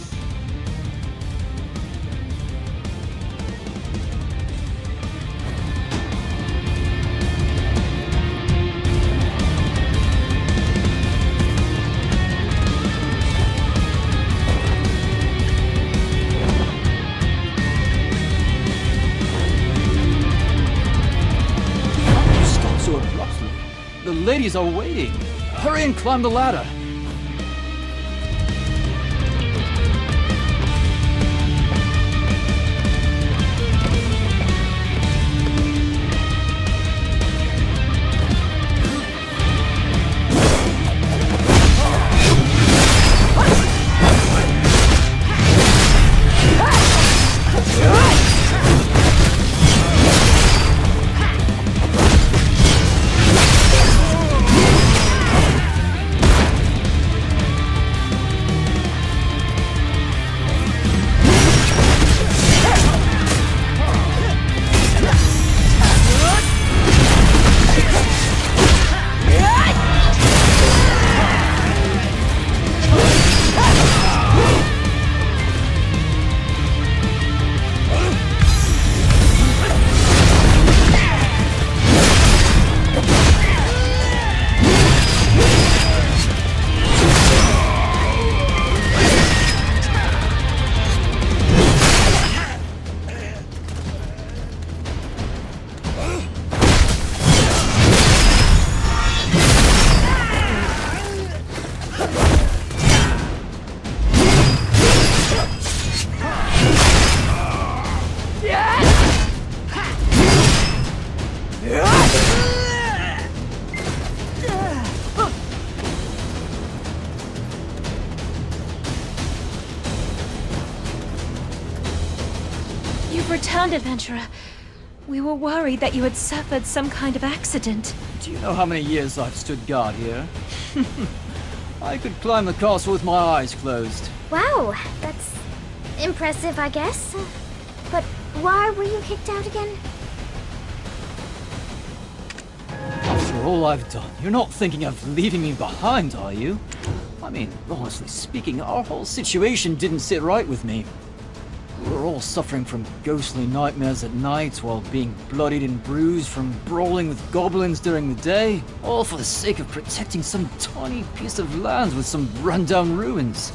The ladies are waiting. Hurry and climb the ladder. You've returned, adventurer. We were worried that you had suffered some kind of accident. Do you know how many years I've stood guard here? I could climb the castle with my eyes closed. Wow, that's impressive, I guess. But why were you kicked out again? After all I've done, you're not thinking of leaving me behind, are you? I mean, honestly speaking, our whole situation didn't sit right with me. We were all suffering from ghostly nightmares at night while being bloodied and bruised from brawling with goblins during the day, all for the sake of protecting some tiny piece of land with some rundown ruins.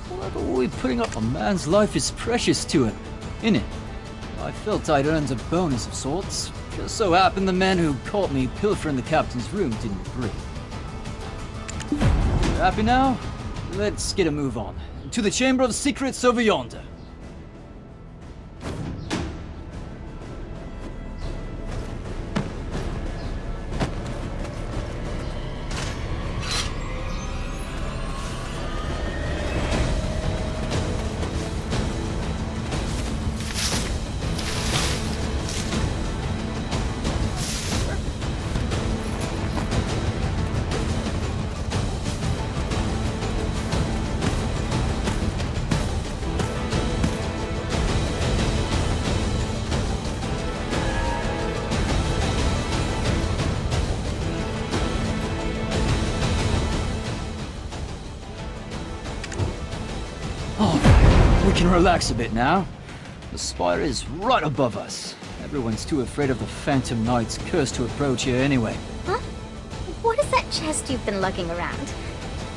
Whatever we're putting up, a man's life is precious to him, innit? I felt I'd earned a bonus of sorts. Just so happened the men who caught me pilfering the captain's room didn't agree. Happy now? Let's get a move on. To the Chamber of Secrets over yonder. We can relax a bit now. The spire is right above us. Everyone's too afraid of the Phantom Knight's curse to approach here anyway. Huh? What is that chest you've been lugging around?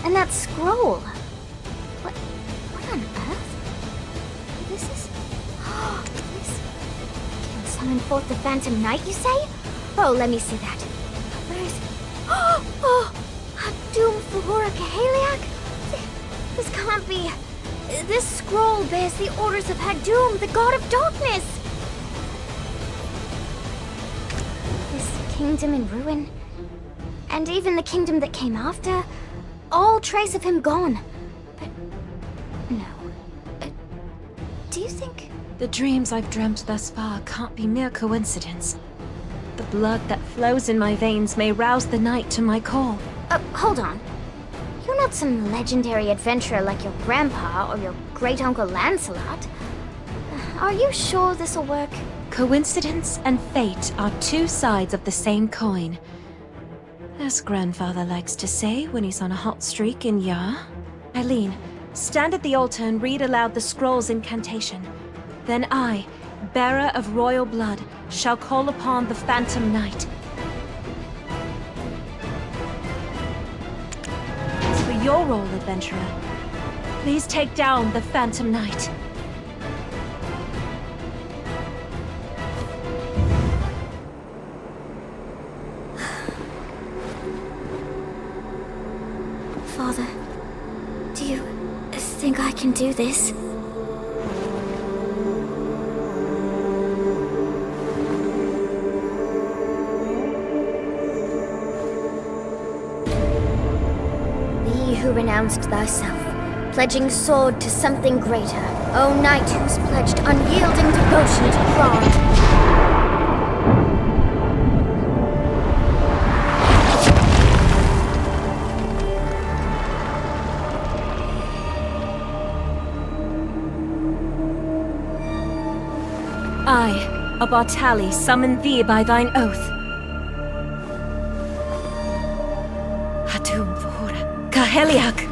And that scroll? What on earth? This is... this can summon forth the Phantom Knight, you say? Oh, let me see that. Where is... Oh! Doom Fahora Kahaliak? This can't be... This scroll bears the orders of Hadum, the god of darkness! This kingdom in ruin, and even the kingdom that came after, all trace of him gone. But no. Do you think... The dreams I've dreamt thus far can't be mere coincidence. The blood that flows in my veins may rouse the night to my call. Hold on. You're not some legendary adventurer like your grandpa or your great-uncle Lancelot. Are you sure this'll work? Coincidence and fate are two sides of the same coin. As grandfather likes to say when he's on a hot streak in Yar. Eileen, stand at the altar and read aloud the scroll's incantation. Then I, bearer of royal blood, shall call upon the Phantom Knight. Your role, adventurer. Please take down the Phantom Knight. Father, do you think I can do this? Who renounced thyself, pledging sword to something greater, O knight who's pledged unyielding devotion to Claude. I, a Bartali, summon thee by thine oath. Hadum Fahora Kahaliak!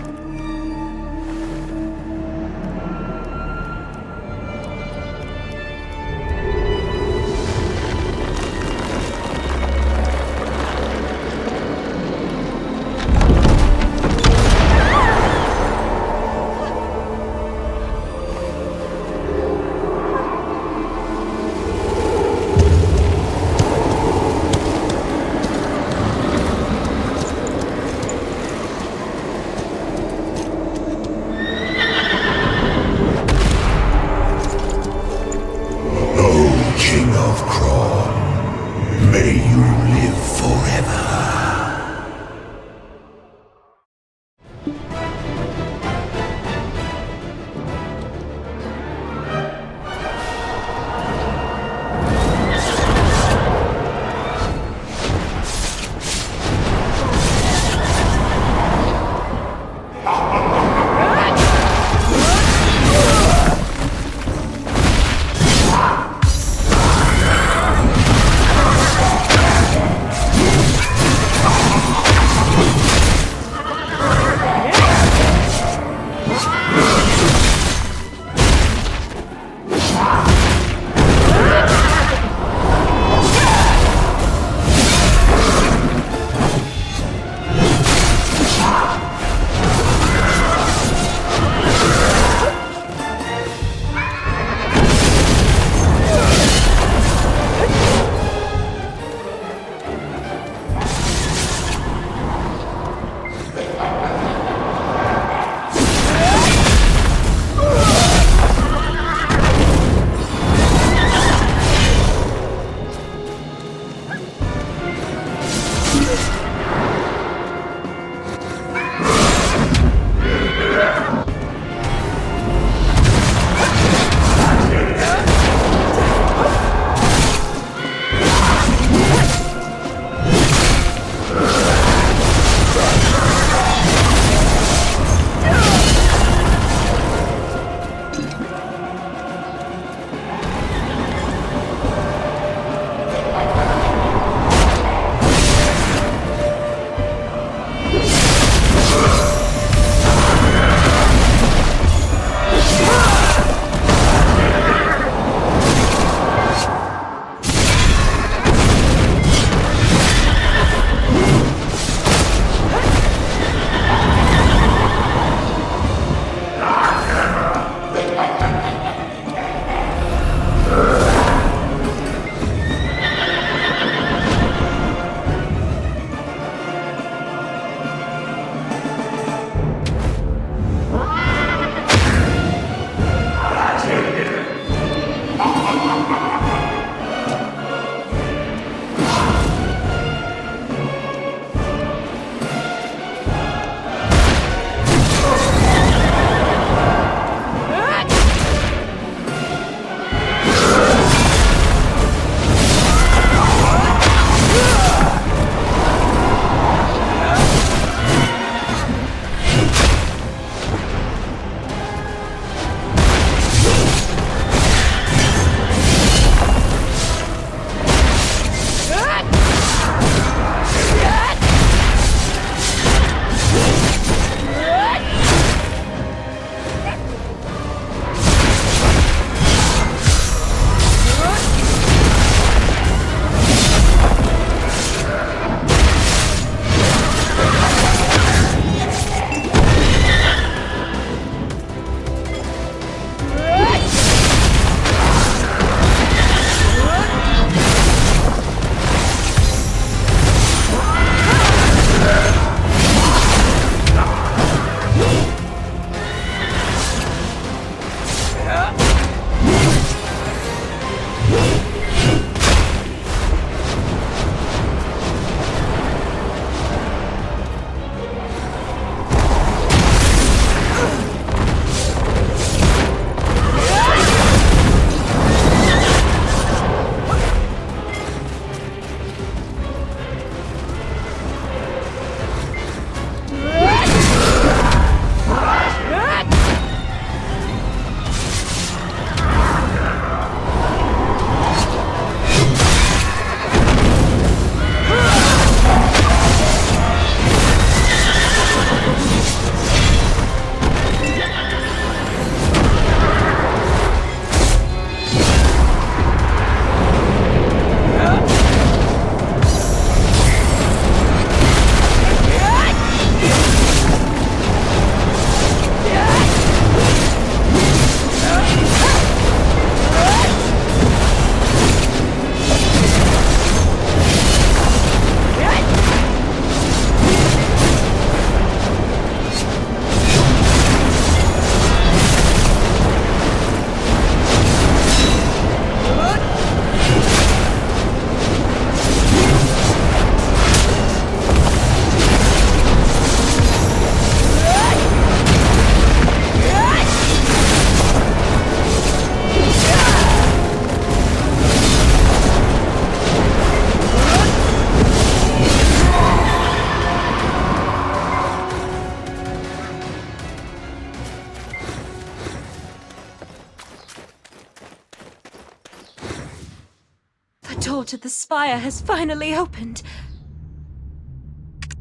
door to the spire has finally opened.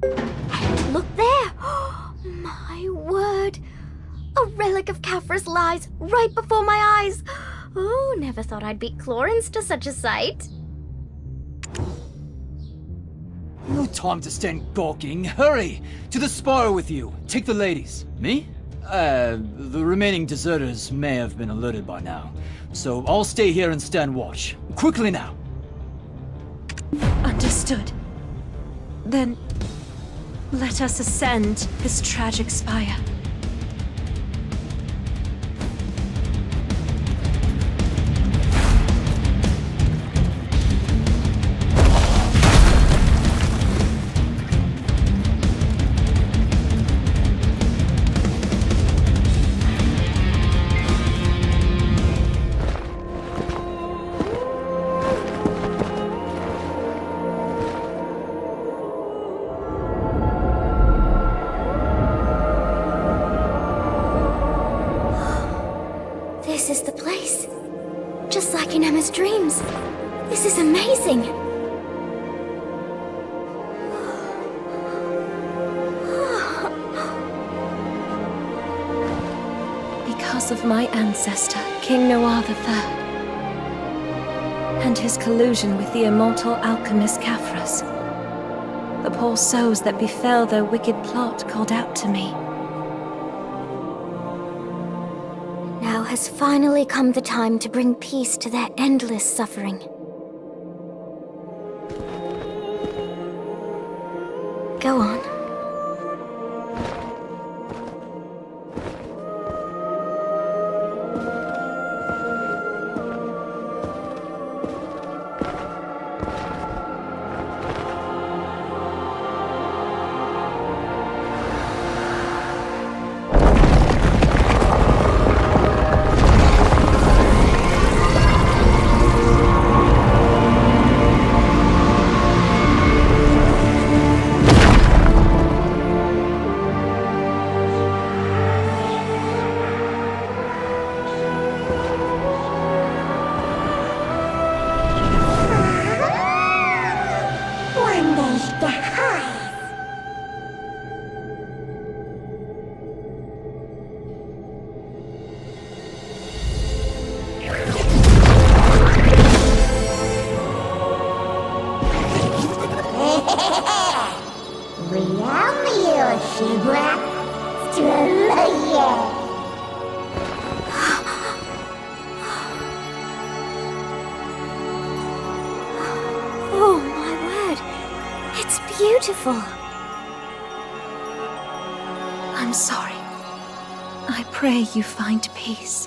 And look there! My word! A relic of Khafra's lies right before my eyes! Oh, never thought I'd beat Clorens to such a sight. No time to stand gawking. Hurry! To the spire with you. Take the ladies. Me? The remaining deserters may have been alerted by now. So I'll stay here and stand watch. Quickly now. Understood. Then, let us ascend this tragic spire. This is the place. Just like in Emma's dreams. This is amazing. Because of my ancestor, King Noir III, and his collusion with the immortal alchemist Khafras, the poor souls that befell their wicked plot called out to me. Now has finally come the time to bring peace to their endless suffering. Go on. Oh my word! It's beautiful! I'm sorry. I pray you find peace.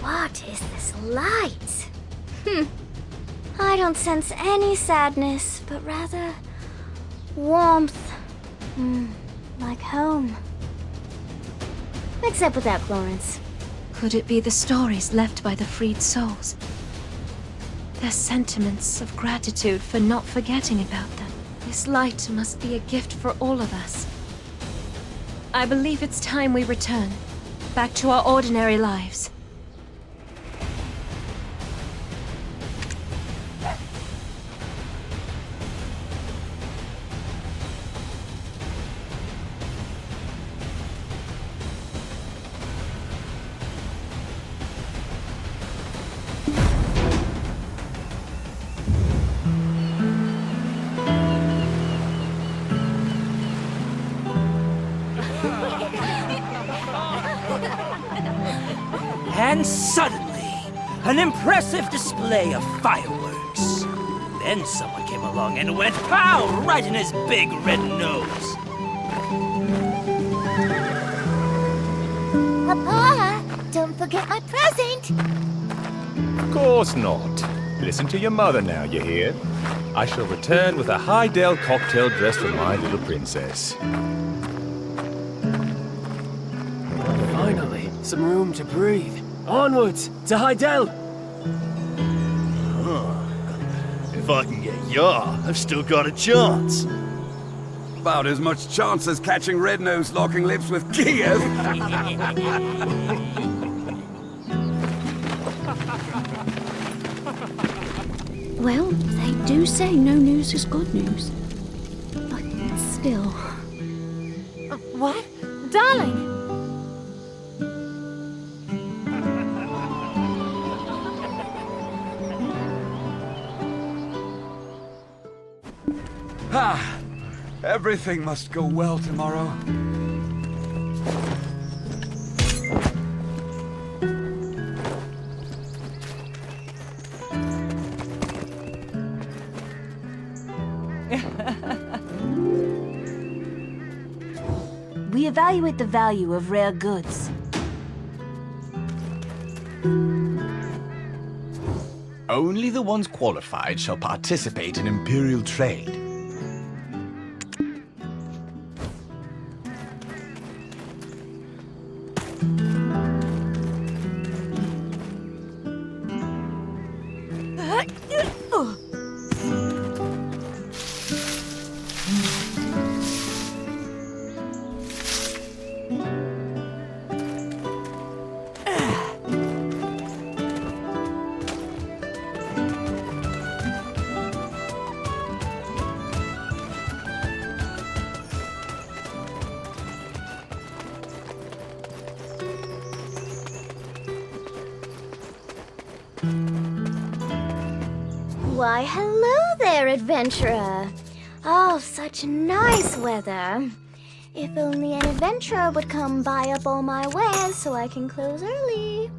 What is this light? I don't sense any sadness, but rather warmth. Like home. Except without Florence. Could it be the stories left by the freed souls? Their sentiments of gratitude for not forgetting about them. This light must be a gift for all of us. I believe it's time we return, back to our ordinary lives. And suddenly, an impressive display of fireworks. Then someone came along and went pow right in his big red nose. Papa, don't forget my present. Of course not. Listen to your mother now, you hear? I shall return with a high-dale cocktail dress for my little princess. Finally, some room to breathe. Onwards to Heidel. If I can get Yar, I've still got a chance. About as much chance as catching Red-Nose locking lips with Kiev. Well, they do say no news is good news. But still... What? Darling! Ah, everything must go well tomorrow. We evaluate the value of rare goods. Only the ones qualified shall participate in Imperial trade. Why, hello there, adventurer. Oh, such nice weather. If only an adventurer would come buy up all my wares so I can close early.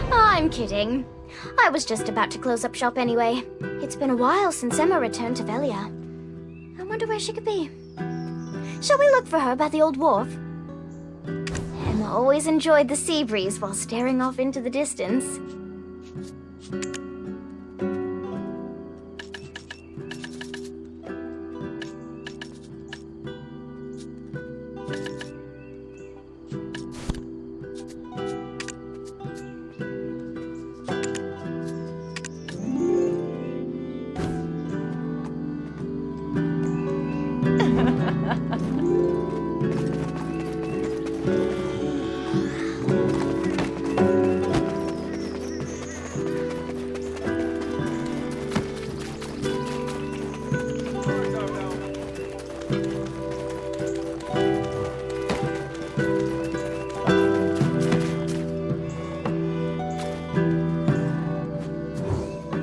I'm kidding. I was just about to close up shop anyway. It's been a while since Emma returned to Velia. I wonder where she could be. Shall we look for her by the old wharf? Emma always enjoyed the sea breeze while staring off into the distance.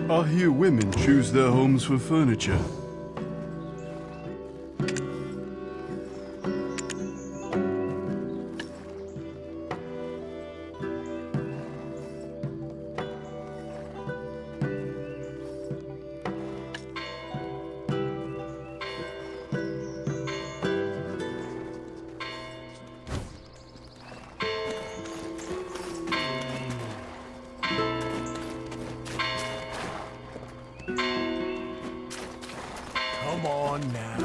I hear women choose their homes for furniture. Come on now.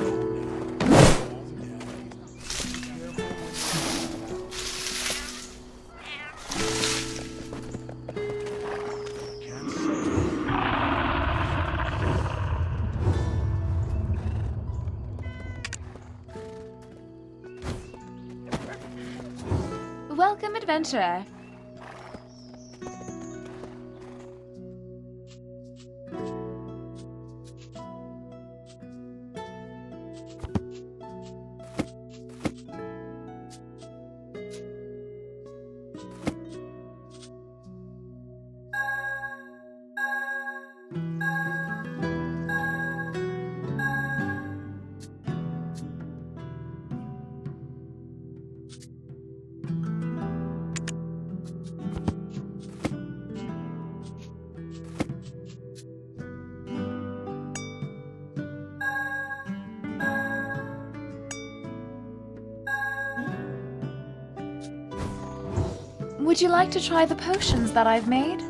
Welcome, adventurer. Would you like to try the potions that I've made?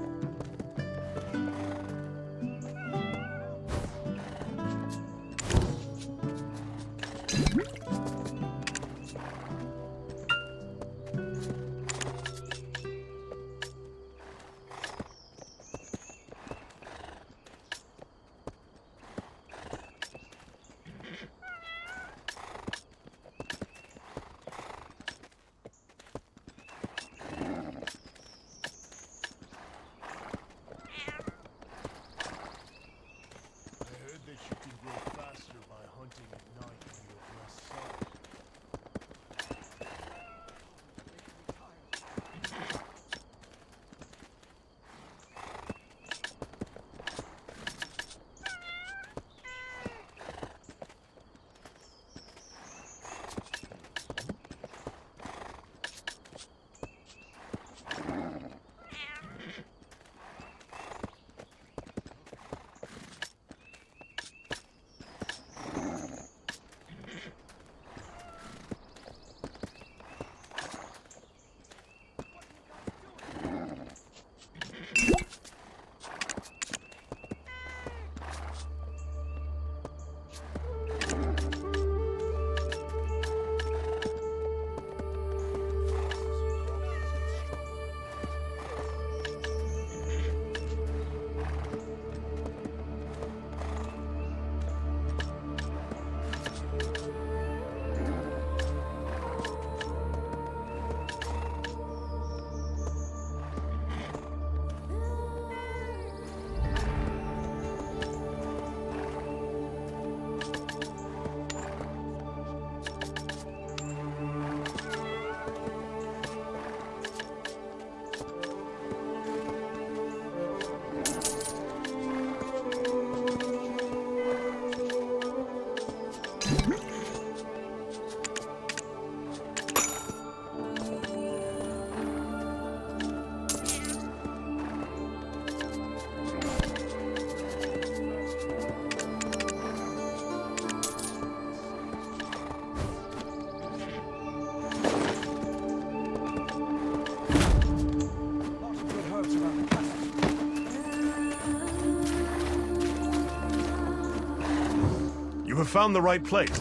You have found the right place.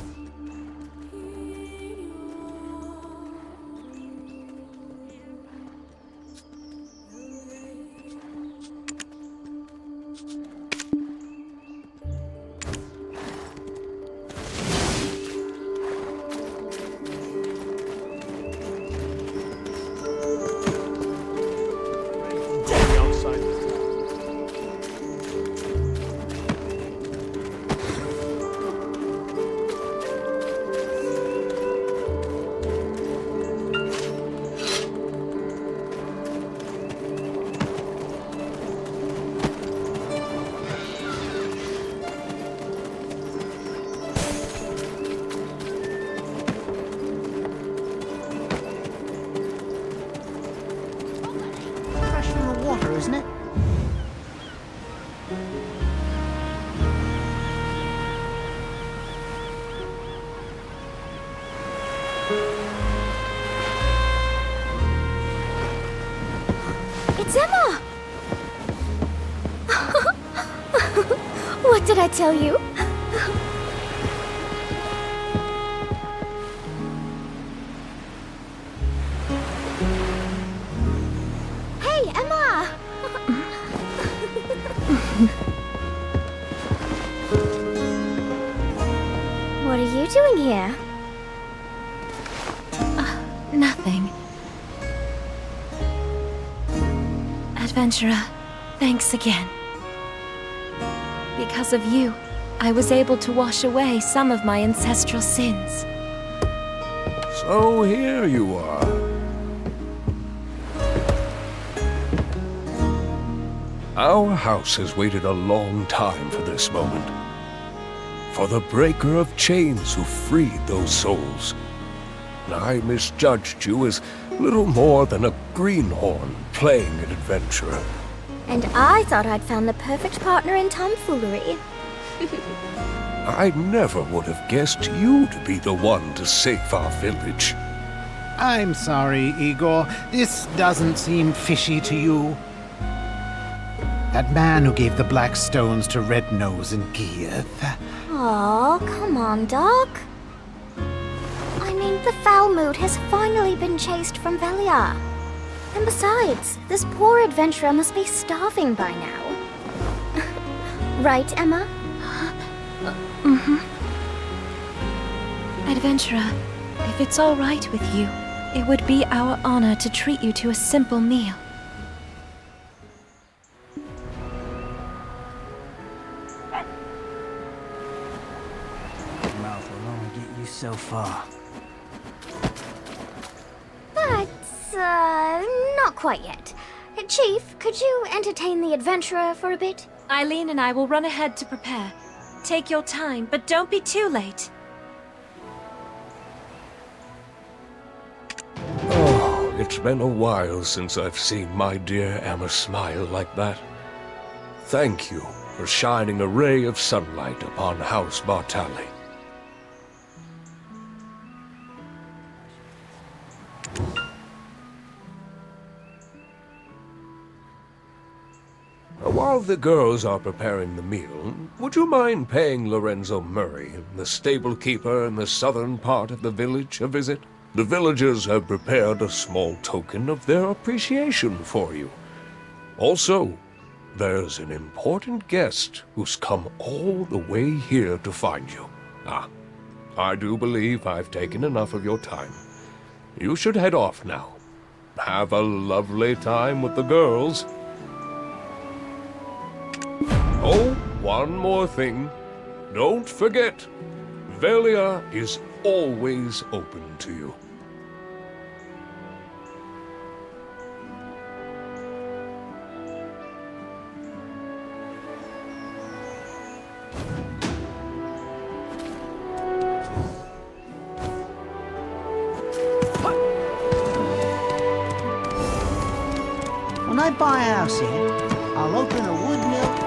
Isn't it? It's Emma! What did I tell you? Hey, Emma! What are you doing here? Nothing. Adventurer, thanks again. Because of you, I was able to wash away some of my ancestral sins. So here you are. Our house has waited a long time for this moment. For the breaker of chains who freed those souls. And I misjudged you as little more than a greenhorn playing an adventurer. And I thought I'd found the perfect partner in tomfoolery. I never would have guessed you to be the one to save our village. I'm sorry, Igor. This doesn't seem fishy to you. That man who gave the black stones to Red Nose and Geeth. Oh, come on, Doc. I mean, the foul mood has finally been chased from Velia. And besides, this poor adventurer must be starving by now. Right, Emma? Mm-hmm. Adventurer, if it's all right with you, it would be our honor to treat you to a simple meal. Mouth will only get you so far. But, not quite yet. Chief, could you entertain the adventurer for a bit? Eileen and I will run ahead to prepare. Take your time, but don't be too late. Oh, it's been a while since I've seen my dear Emma smile like that. Thank you for shining a ray of sunlight upon House Bartali. While the girls are preparing the meal, would you mind paying Lorenzo Murray, the stable keeper in the southern part of the village, a visit? The villagers have prepared a small token of their appreciation for you. Also, there's an important guest who's come all the way here to find you. I do believe I've taken enough of your time. You should head off now. Have a lovely time with the girls. Oh, one more thing. Don't forget, Velia is always open to you. When I buy a house here, I'll open a wood mill.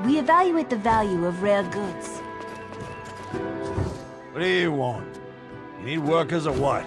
We evaluate the value of rare goods. What do you want? You need workers or what?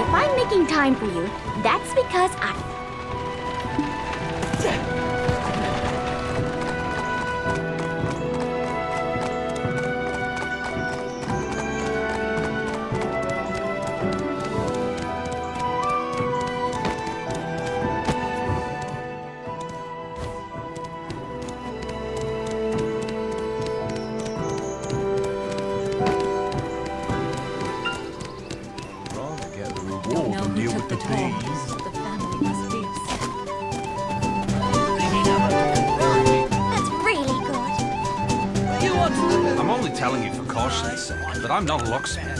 If I'm making time for you, that's because I... Deal with the bees. That's really good. I'm only telling you for caution's sake, but I'm not a locksmith.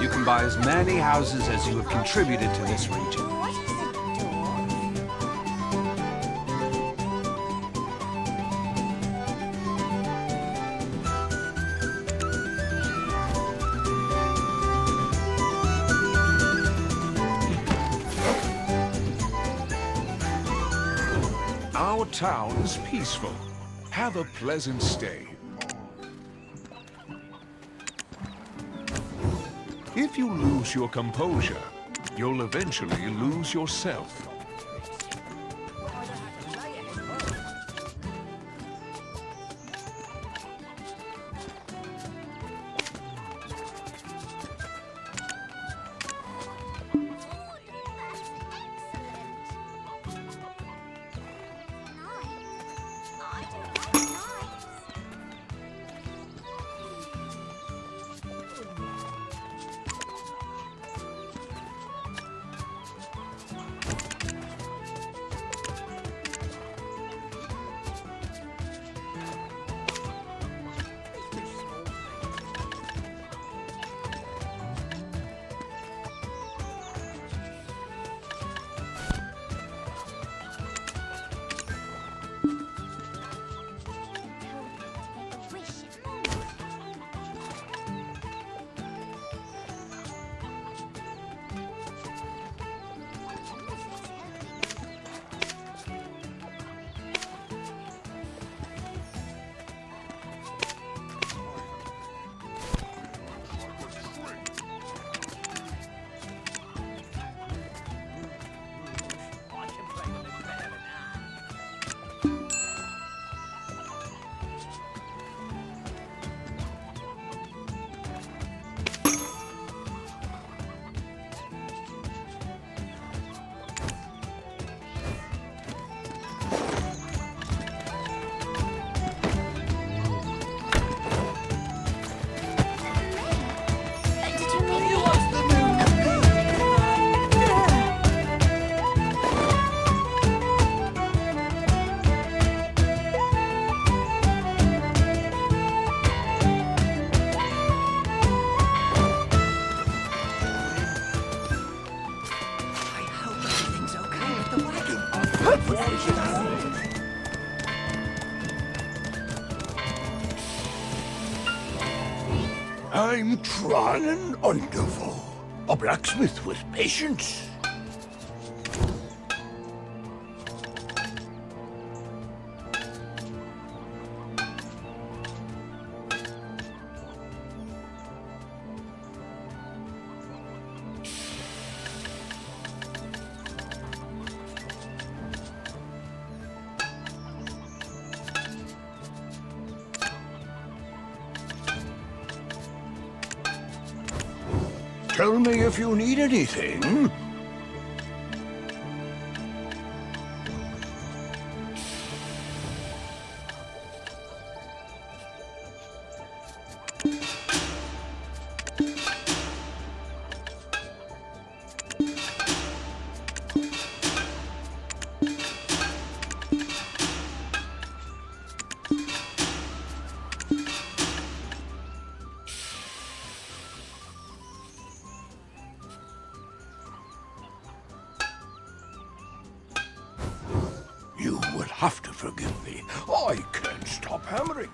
You can buy as many houses as you have contributed to this region. Our town is peaceful. Have a pleasant stay. If you lose your composure, you'll eventually lose yourself. I'm trying and wonderful. A blacksmith with patience. Tell me if you need anything. You will have to forgive me. I can't stop hammering.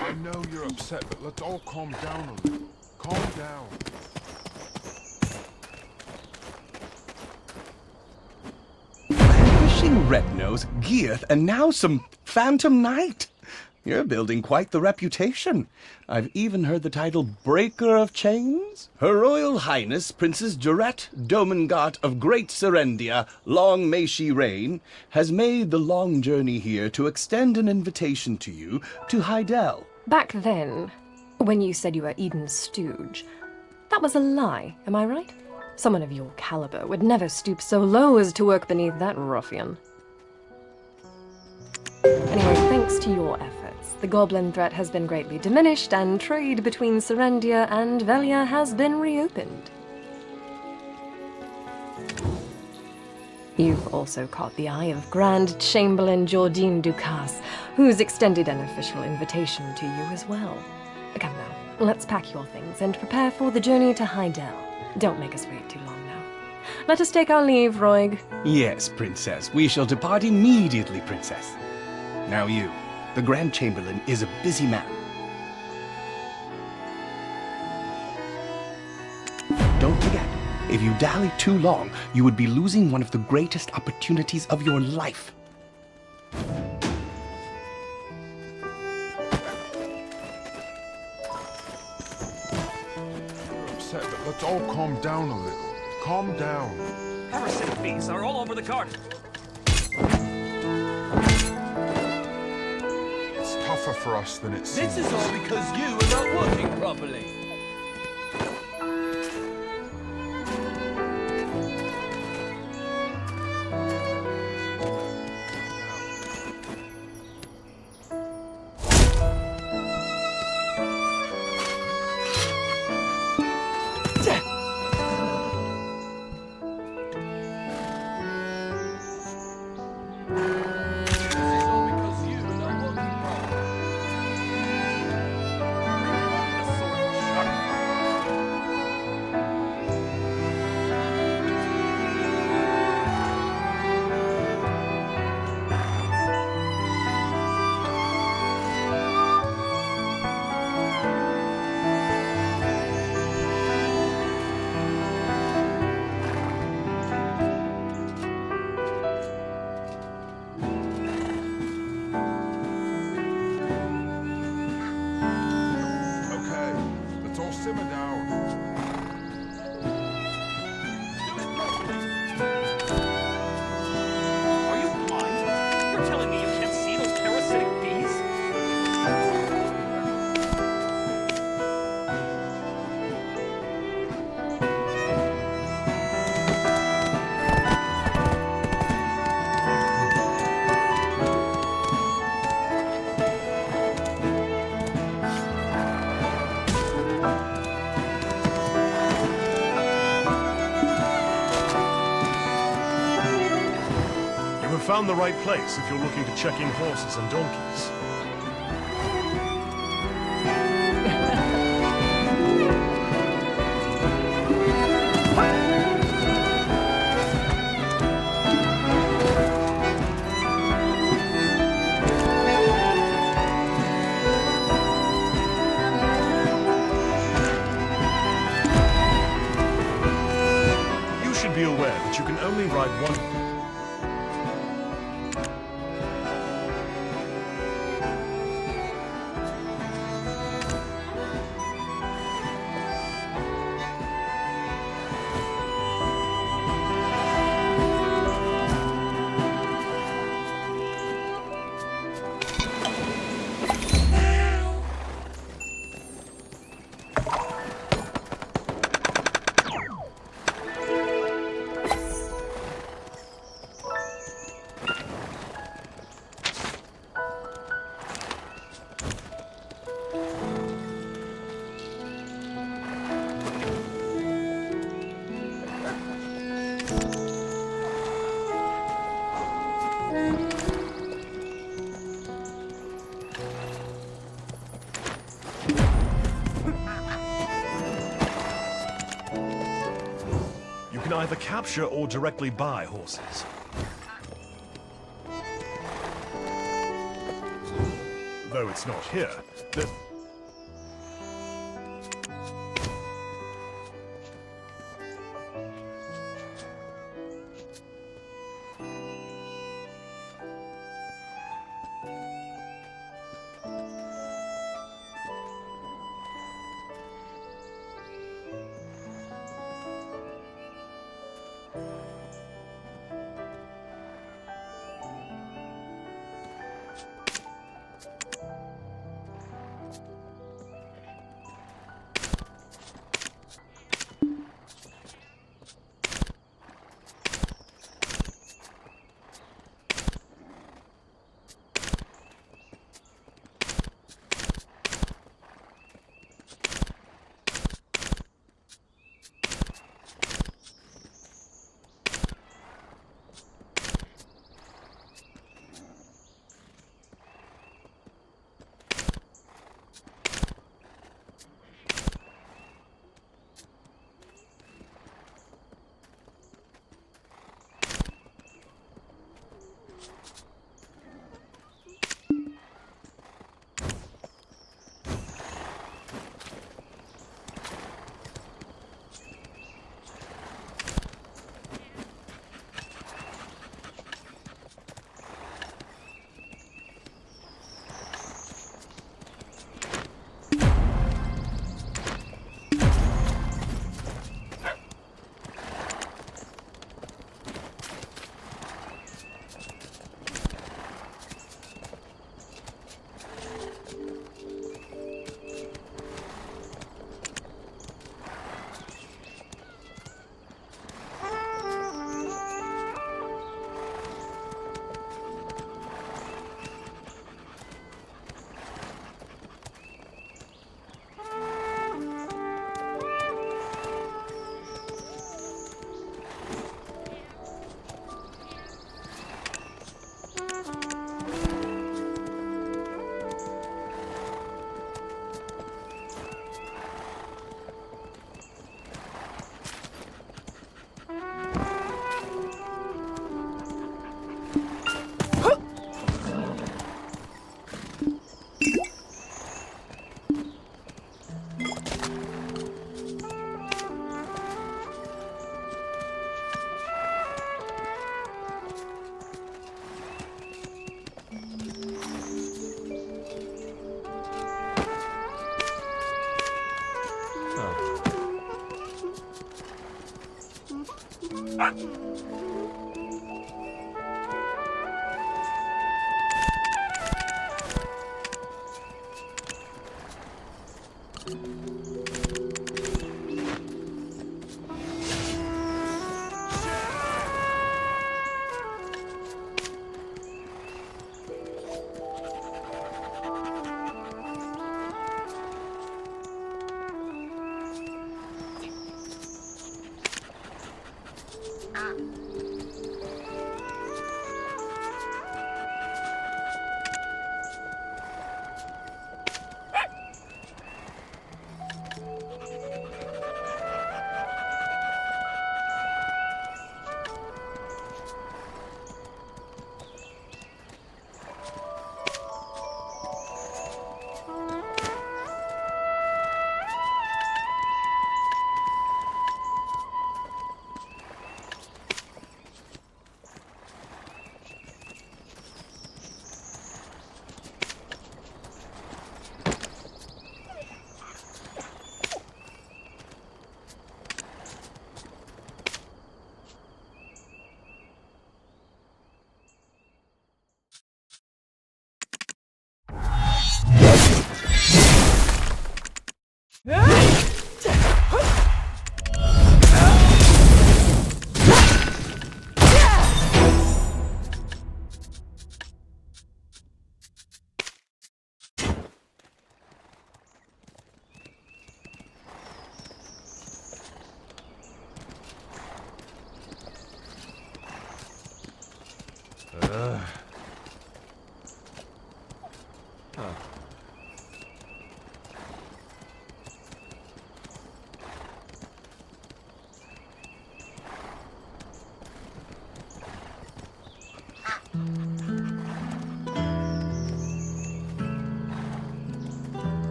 I know you're upset, but let's all calm down a little. Calm down. Vanquishing Red Nose, Geath, and now some Phantom Knight. You're building quite the reputation. I've even heard the title Breaker of Chains. Her Royal Highness Princess Jarette Domengart of Great Serendia, long may she reign, has made the long journey here to extend an invitation to you to Heidel. Back then, when you said you were Eden's stooge, that was a lie, am I right? Someone of your caliber would never stoop so low as to work beneath that ruffian. Anyway, thanks to your efforts, the goblin threat has been greatly diminished and trade between Serendia and Velia has been reopened. You've also caught the eye of Grand Chamberlain Jordine Ducasse, who's extended an official invitation to you as well. Come now, let's pack your things and prepare for the journey to Heidel. Don't make us wait too long now. Let us take our leave, Roig. Yes, Princess. We shall depart immediately, Princess. Now you, The Grand Chamberlain is a busy man. Don't forget, if you dally too long, you would be losing one of the greatest opportunities of your life. Upset, but let's all calm down a little. Calm down. Parasitic bees are all over the garden. It's tougher for us than it seems. This is all because you are not working properly. Found the right place if you're looking to check in horses and donkeys. You should be aware that you can only ride one. Either capture or directly buy horses. Though it's not here,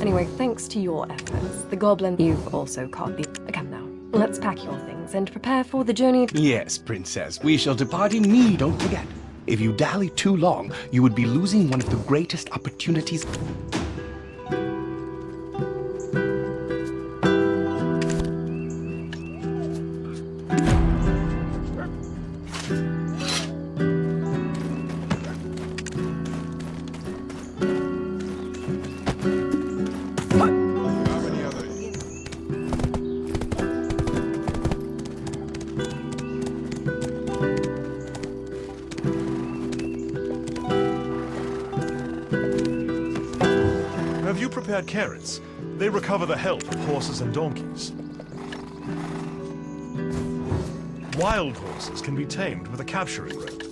Anyway, thanks to your efforts, the goblin... You've also caught the... Come now, let's pack your things and prepare for the journey... Yes, Princess, we shall depart in me, don't forget. If you dally too long, you would be losing one of the greatest opportunities... Have you prepared carrots? They recover the health of horses and donkeys. Wild horses can be tamed with a capturing rope.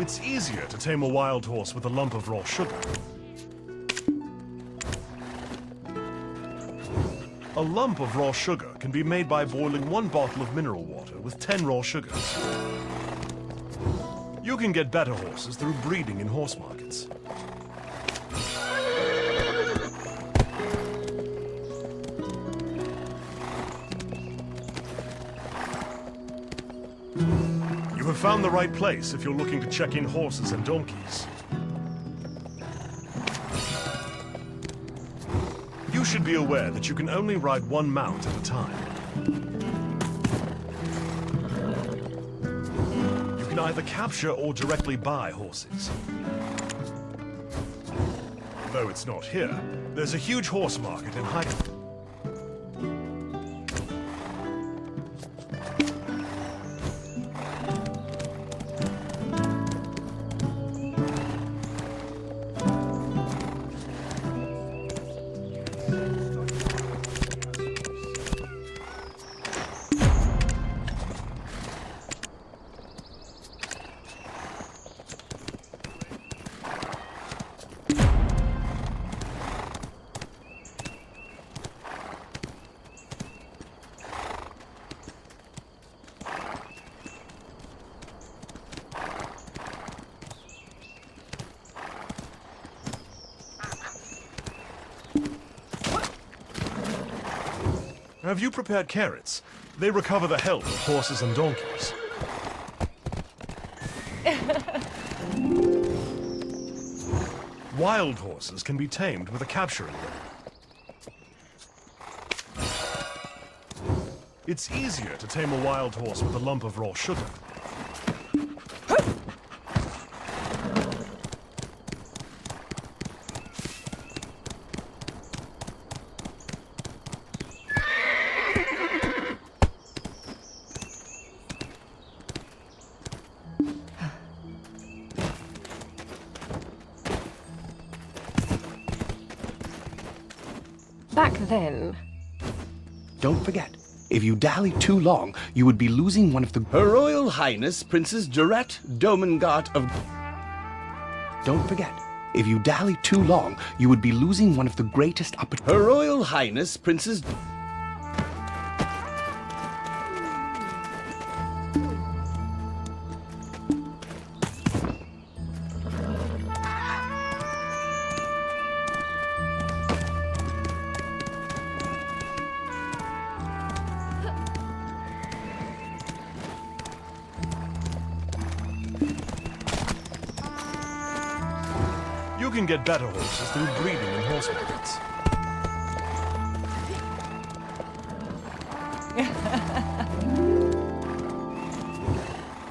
It's easier to tame a wild horse with a lump of raw sugar. A lump of raw sugar can be made by boiling 1 bottle of mineral water with 10 raw sugars. You can get better horses through breeding in horse markets. You have found the right place if you're looking to check in horses and donkeys. You should be aware that you can only ride 1 mount at a time. You can either capture or directly buy horses. Though it's not here, there's a huge horse market in Hyde. Have you prepared carrots? They recover the health of horses and donkeys. Wild horses can be tamed with a capturing ring. It's easier to tame a wild horse with a lump of raw sugar. Back then... Don't forget, if you dally too long, you would be losing one of the... Her Royal Highness Princess Jarette Domengart of... Don't forget, if you dally too long, you would be losing one of the greatest Her Royal Highness Princess... You can get better horses through breeding in horse markets.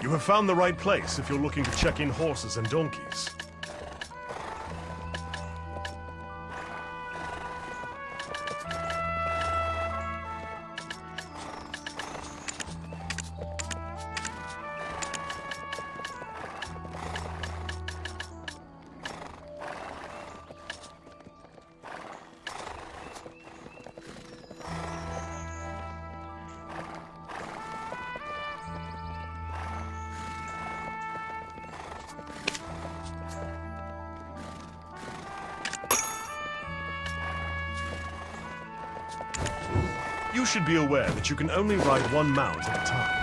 You have found the right place if you're looking to check in horses and donkeys. You should be aware that you can only ride 1 mount at a time.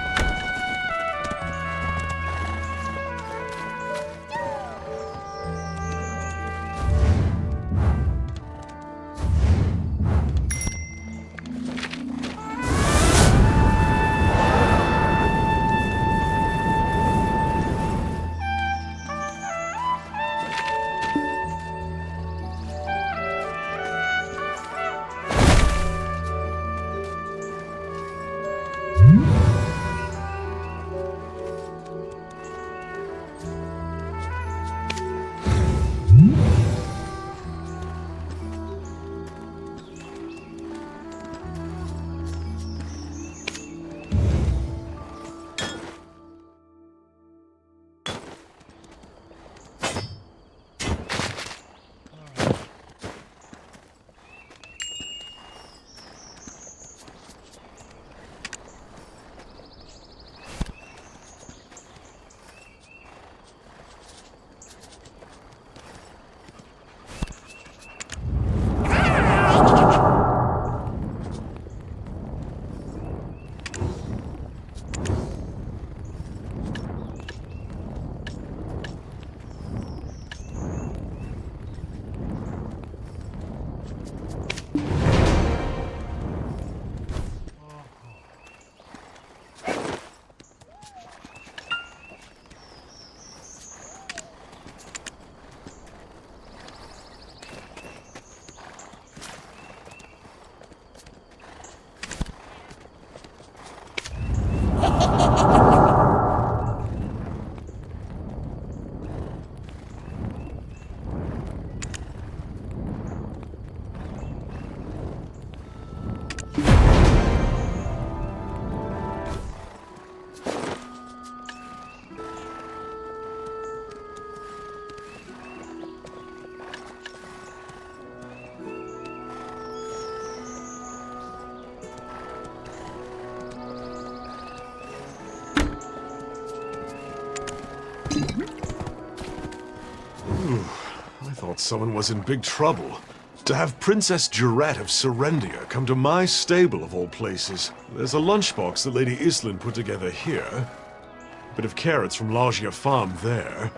thought someone was in big trouble. To have Princess Jarette of Serendia come to my stable of all places. There's a lunchbox that Lady Islin put together here. A bit of carrots from Lagia Farm there.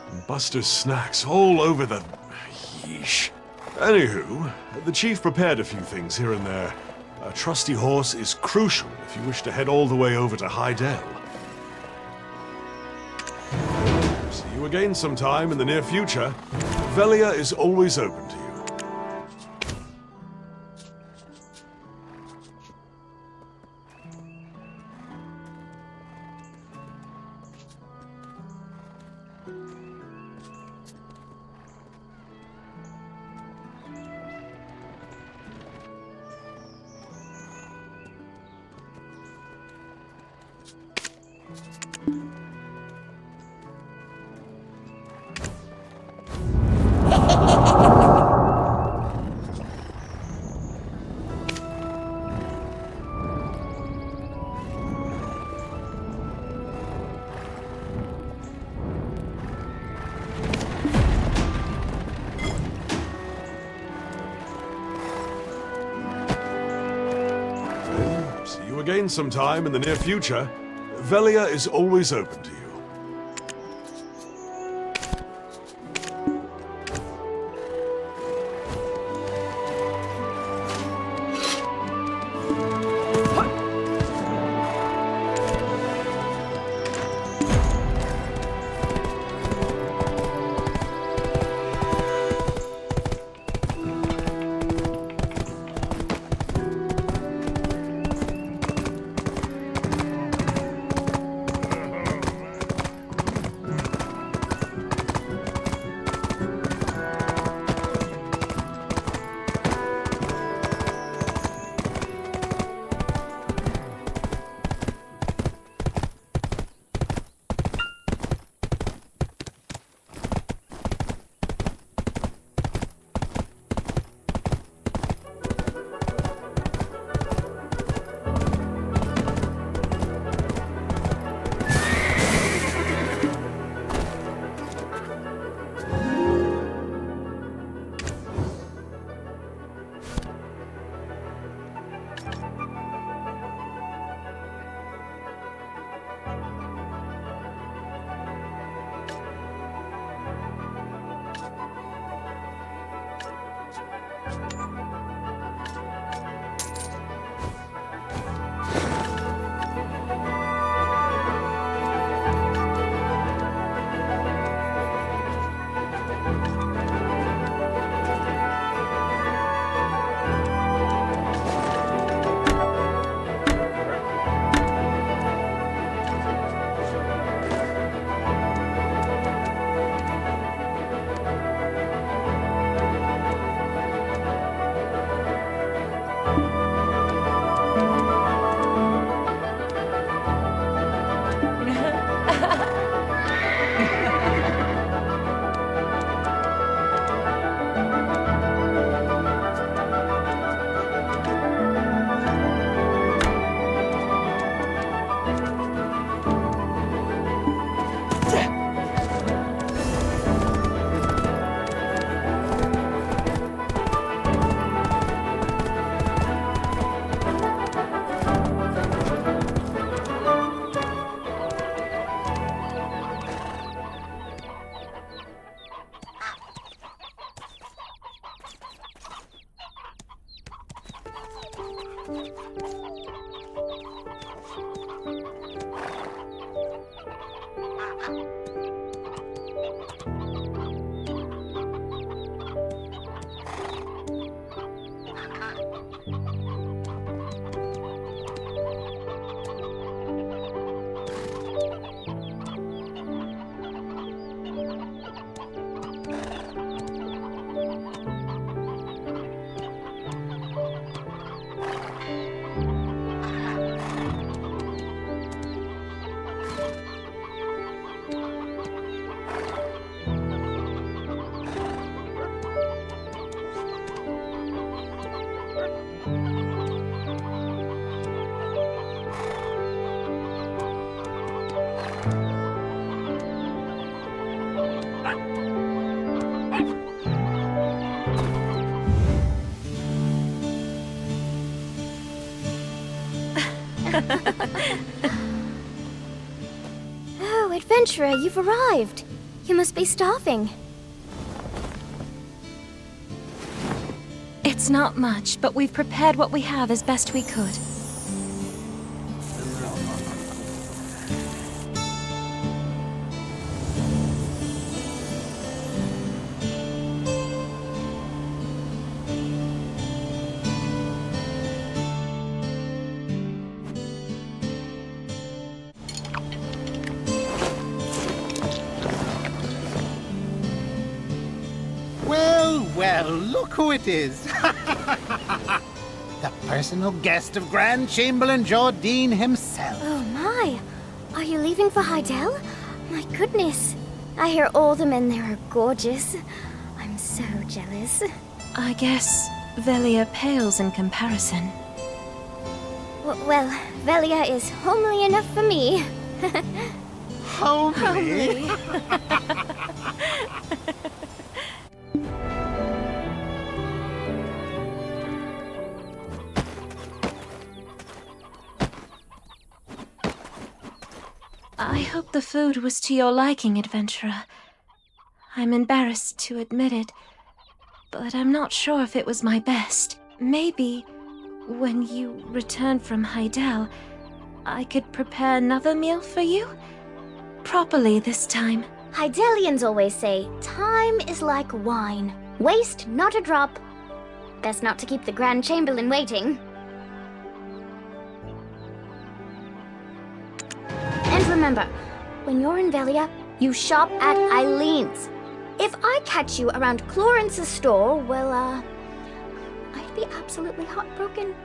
And Buster's snacks all over the... yeesh. Anywho, the chief prepared a few things here and there. A trusty horse is crucial if you wish to head all the way over to Hydell. See you again sometime in the near future. Velia is always open to you. See you again sometime in the near future. Velia is always open to you. Oh, adventurer, you've arrived. You must be starving. It's not much, but we've prepared what we have as best we could. Well, look who it is. The personal guest of Grand Chamberlain Jardine himself. Oh my! Are you leaving for Heidel? My goodness. I hear all the men there are gorgeous. I'm so jealous. I guess Velia pales in comparison. Well, Velia is homely enough for me. Homely? I hope the food was to your liking, adventurer. I'm embarrassed to admit it, but I'm not sure if it was my best. Maybe, when you return from Heidel, I could prepare another meal for you? Properly this time. Heidelians always say, time is like wine. Waste not a drop. Best not to keep the Grand Chamberlain waiting. And remember, when you're in Velia, you shop at Eileen's. If I catch you around Clarence's store, well, I'd be absolutely heartbroken.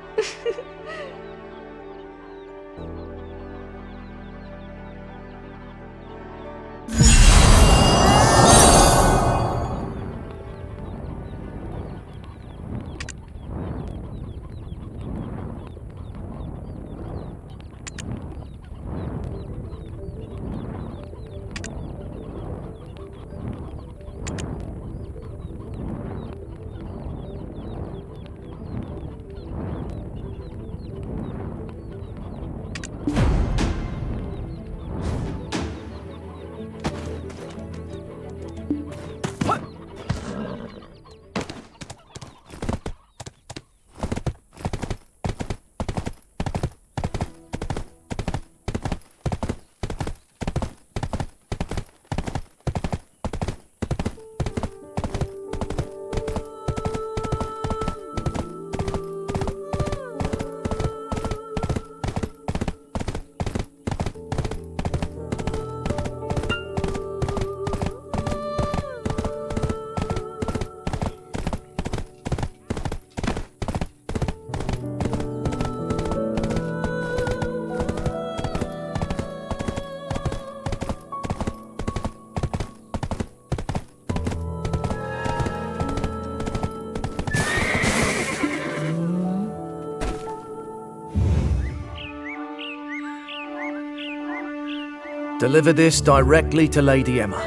Deliver this directly to Lady Emma.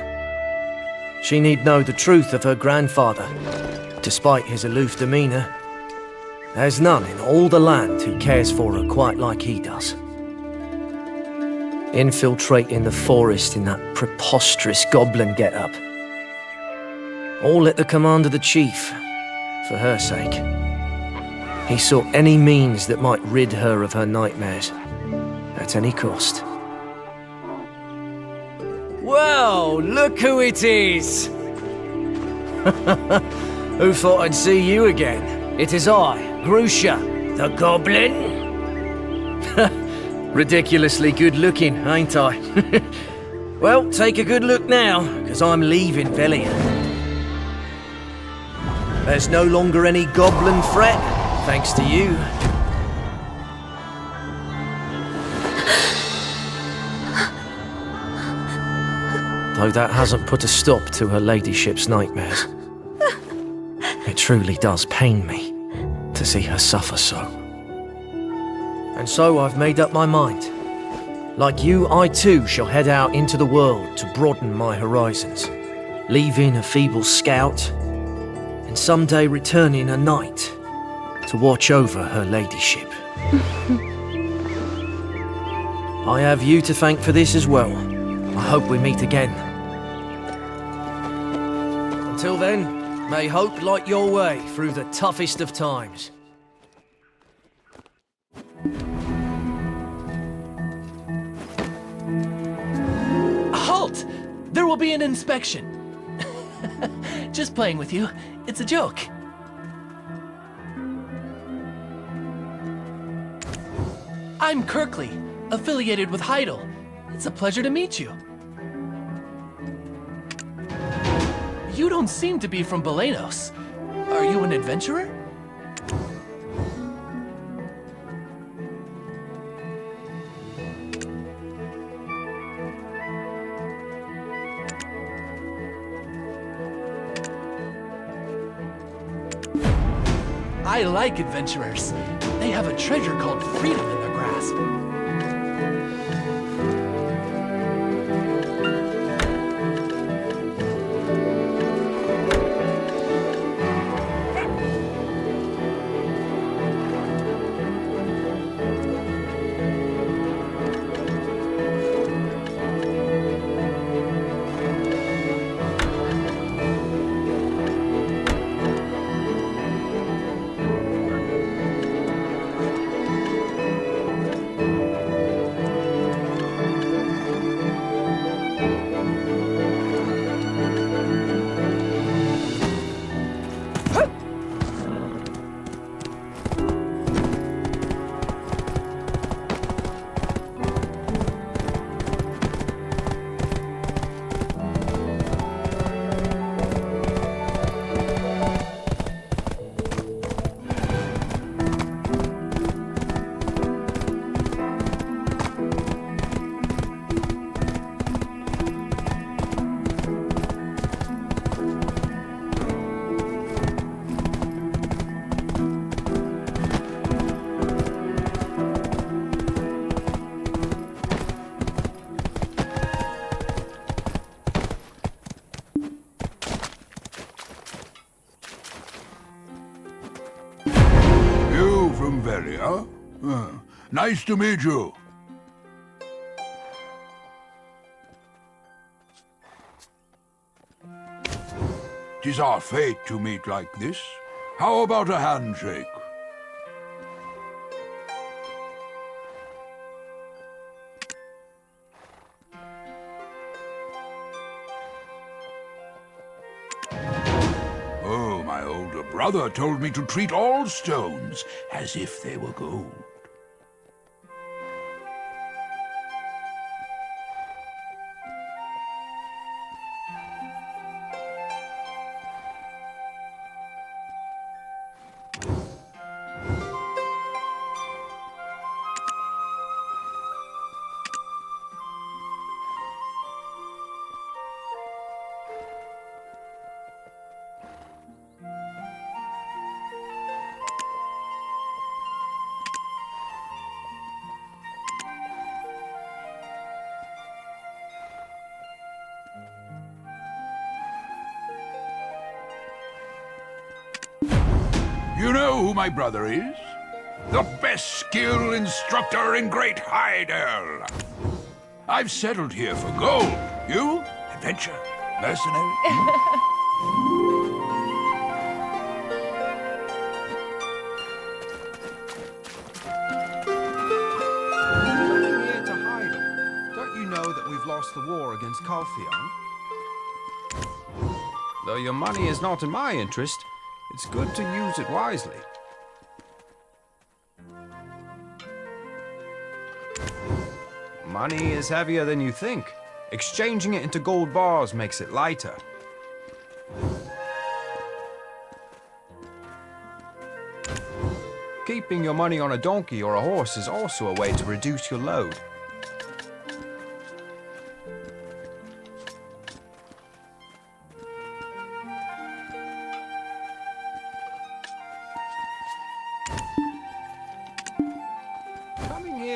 She need know the truth of her grandfather. Despite his aloof demeanour, there's none in all the land who cares for her quite like he does. Infiltrating the forest in that preposterous goblin get-up. All at the command of the chief, for her sake. He sought any means that might rid her of her nightmares, at any cost. Well, look who it is! Who thought I'd see you again? It is I, Grusha, the Goblin. Ridiculously good looking, ain't I? Well, take a good look now, because I'm leaving Velia. There's no longer any goblin threat, thanks to you. Though that hasn't put a stop to her ladyship's nightmares. It truly does pain me to see her suffer so. And so I've made up my mind. Like you, I too shall head out into the world to broaden my horizons, leaving a feeble scout, and someday returning a knight to watch over her ladyship. I have you to thank for this as well. I hope we meet again. Until then, may hope light your way through the toughest of times. Halt! There will be an inspection. Just playing with you. It's a joke. I'm Kirkley, affiliated with Heidel. It's a pleasure to meet you. You don't seem to be from Belenos. Are you an adventurer? I like adventurers. They have a treasure called freedom in their grasp. Nice to meet you. Tis our fate to meet like this. How about a handshake? Oh, my older brother told me to treat all stones as if they were gold. You know who my brother is? The best skill instructor in Great Heidel. I've settled here for gold. You? Adventure? Mercenary? Coming here to Heidel. Don't you know that we've lost the war against Caltheon? Though your money is not in my interest, it's good to use it wisely. Money is heavier than you think. Exchanging it into gold bars makes it lighter. Keeping your money on a donkey or a horse is also a way to reduce your load.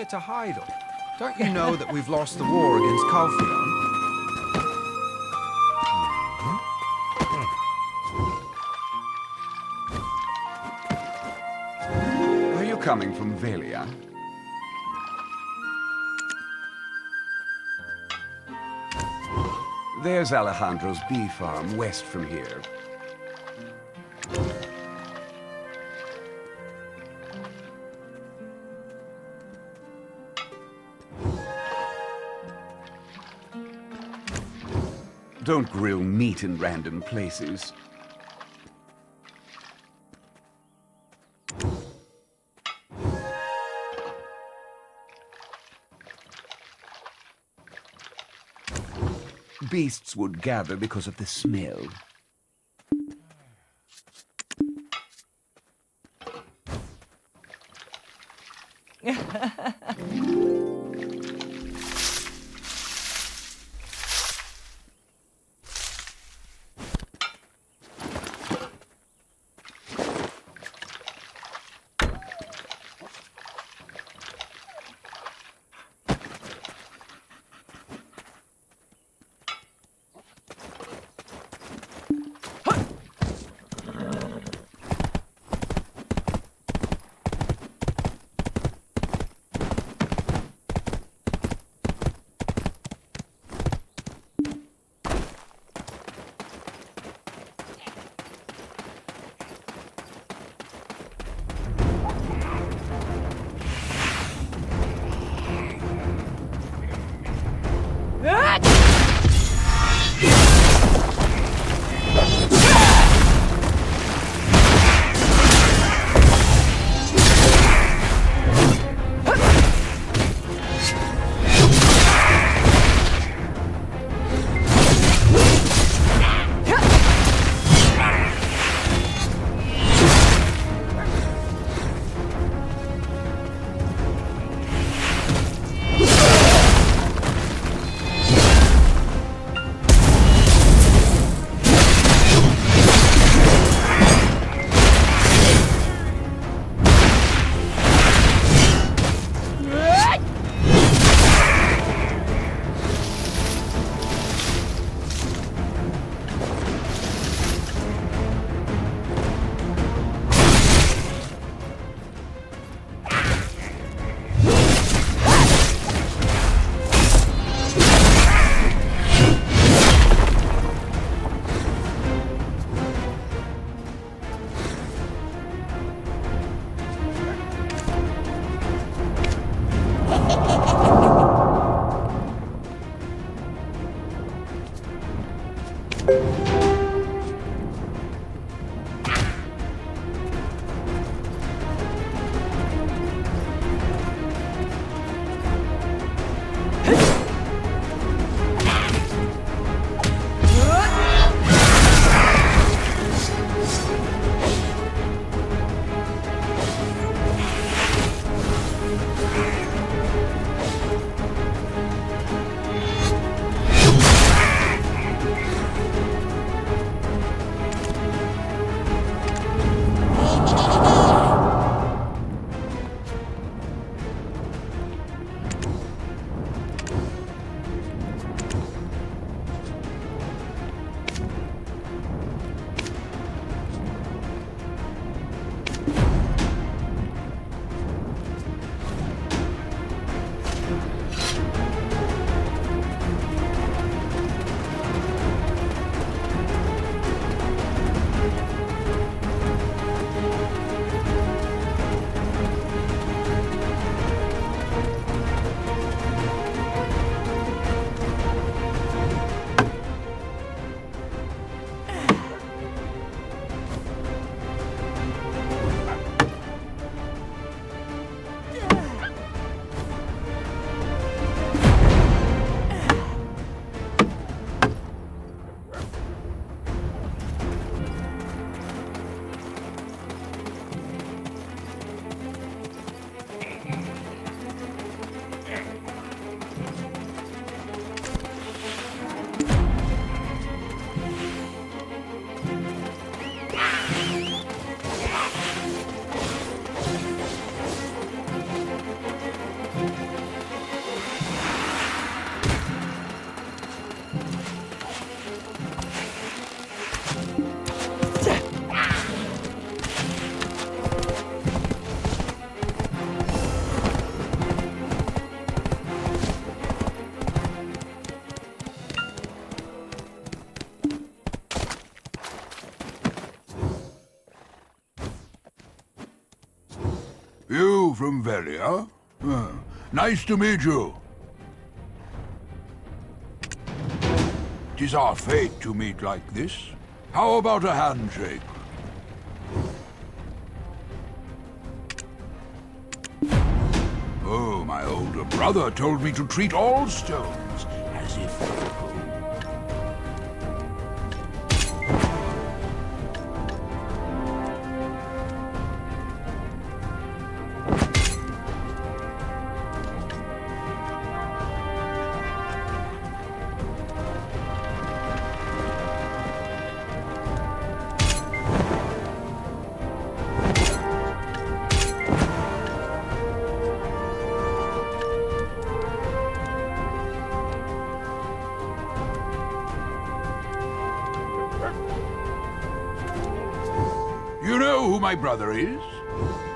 To Heidel. Don't you know that we've lost the war against Caltheon? Are you coming from Velia? There's Alejandro's bee farm west from here. Don't grill meat in random places. Beasts would gather because of the smell. you from Velia? Nice to meet you. 'Tis our fate to meet like this. How about a handshake? Oh, my older brother told me to treat all stones as if they were gold. You know who my brother is?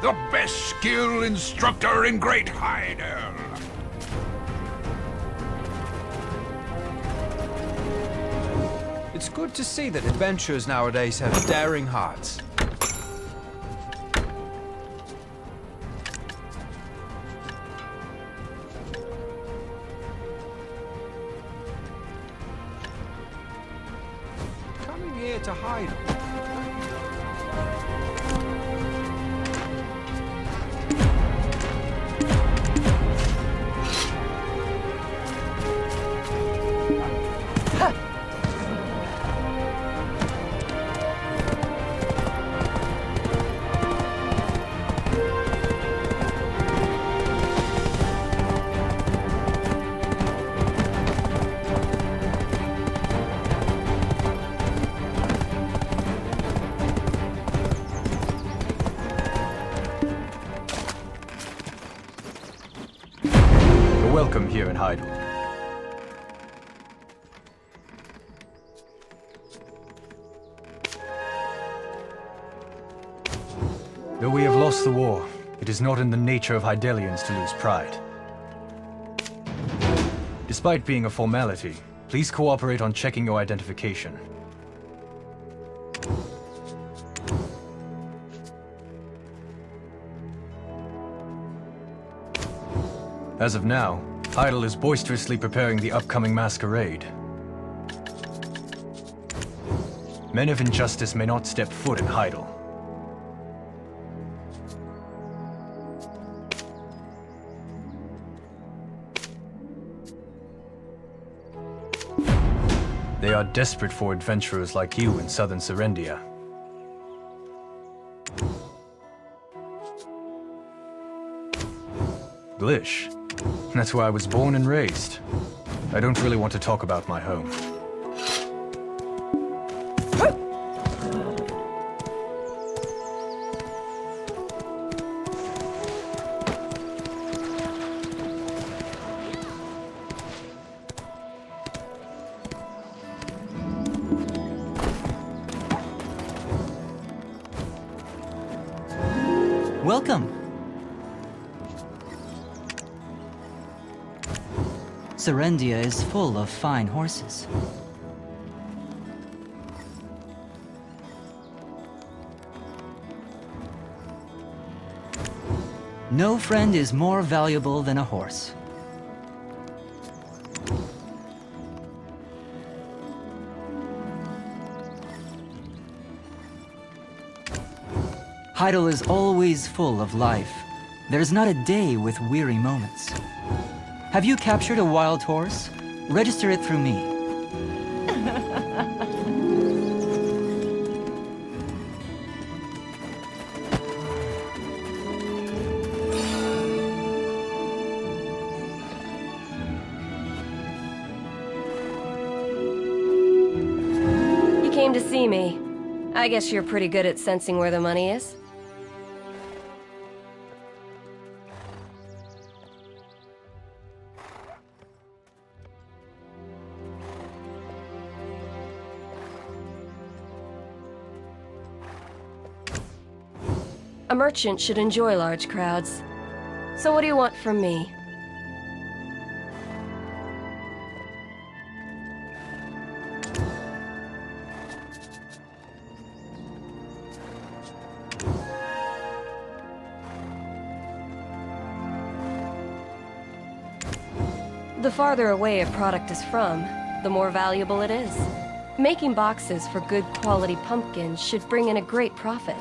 The best skill instructor in Great Hyrule. It's good to see that adventurers nowadays have daring hearts. Coming here to hide. Welcome here in Hyrule. Though we have lost the war, it is not in the nature of Hydelians to lose pride. Despite being a formality, please cooperate on checking your identification. As of now, Hyrule is boisterously preparing the upcoming masquerade. Men of injustice may not step foot in Hyrule. They are desperate for adventurers like you in southern Serendia. Glish. That's where I was born and raised. I don't really want to talk about my home. Welcome. Serendia is full of fine horses. No friend is more valuable than a horse. Hyrule is always full of life. There's not a day with weary moments. Have you captured a wild horse? Register it through me. You came to see me. I guess you're pretty good at sensing where the money is. A merchant should enjoy large crowds. So what do you want from me? The farther away a product is from, the more valuable it is. Making boxes for good quality pumpkins should bring in a great profit.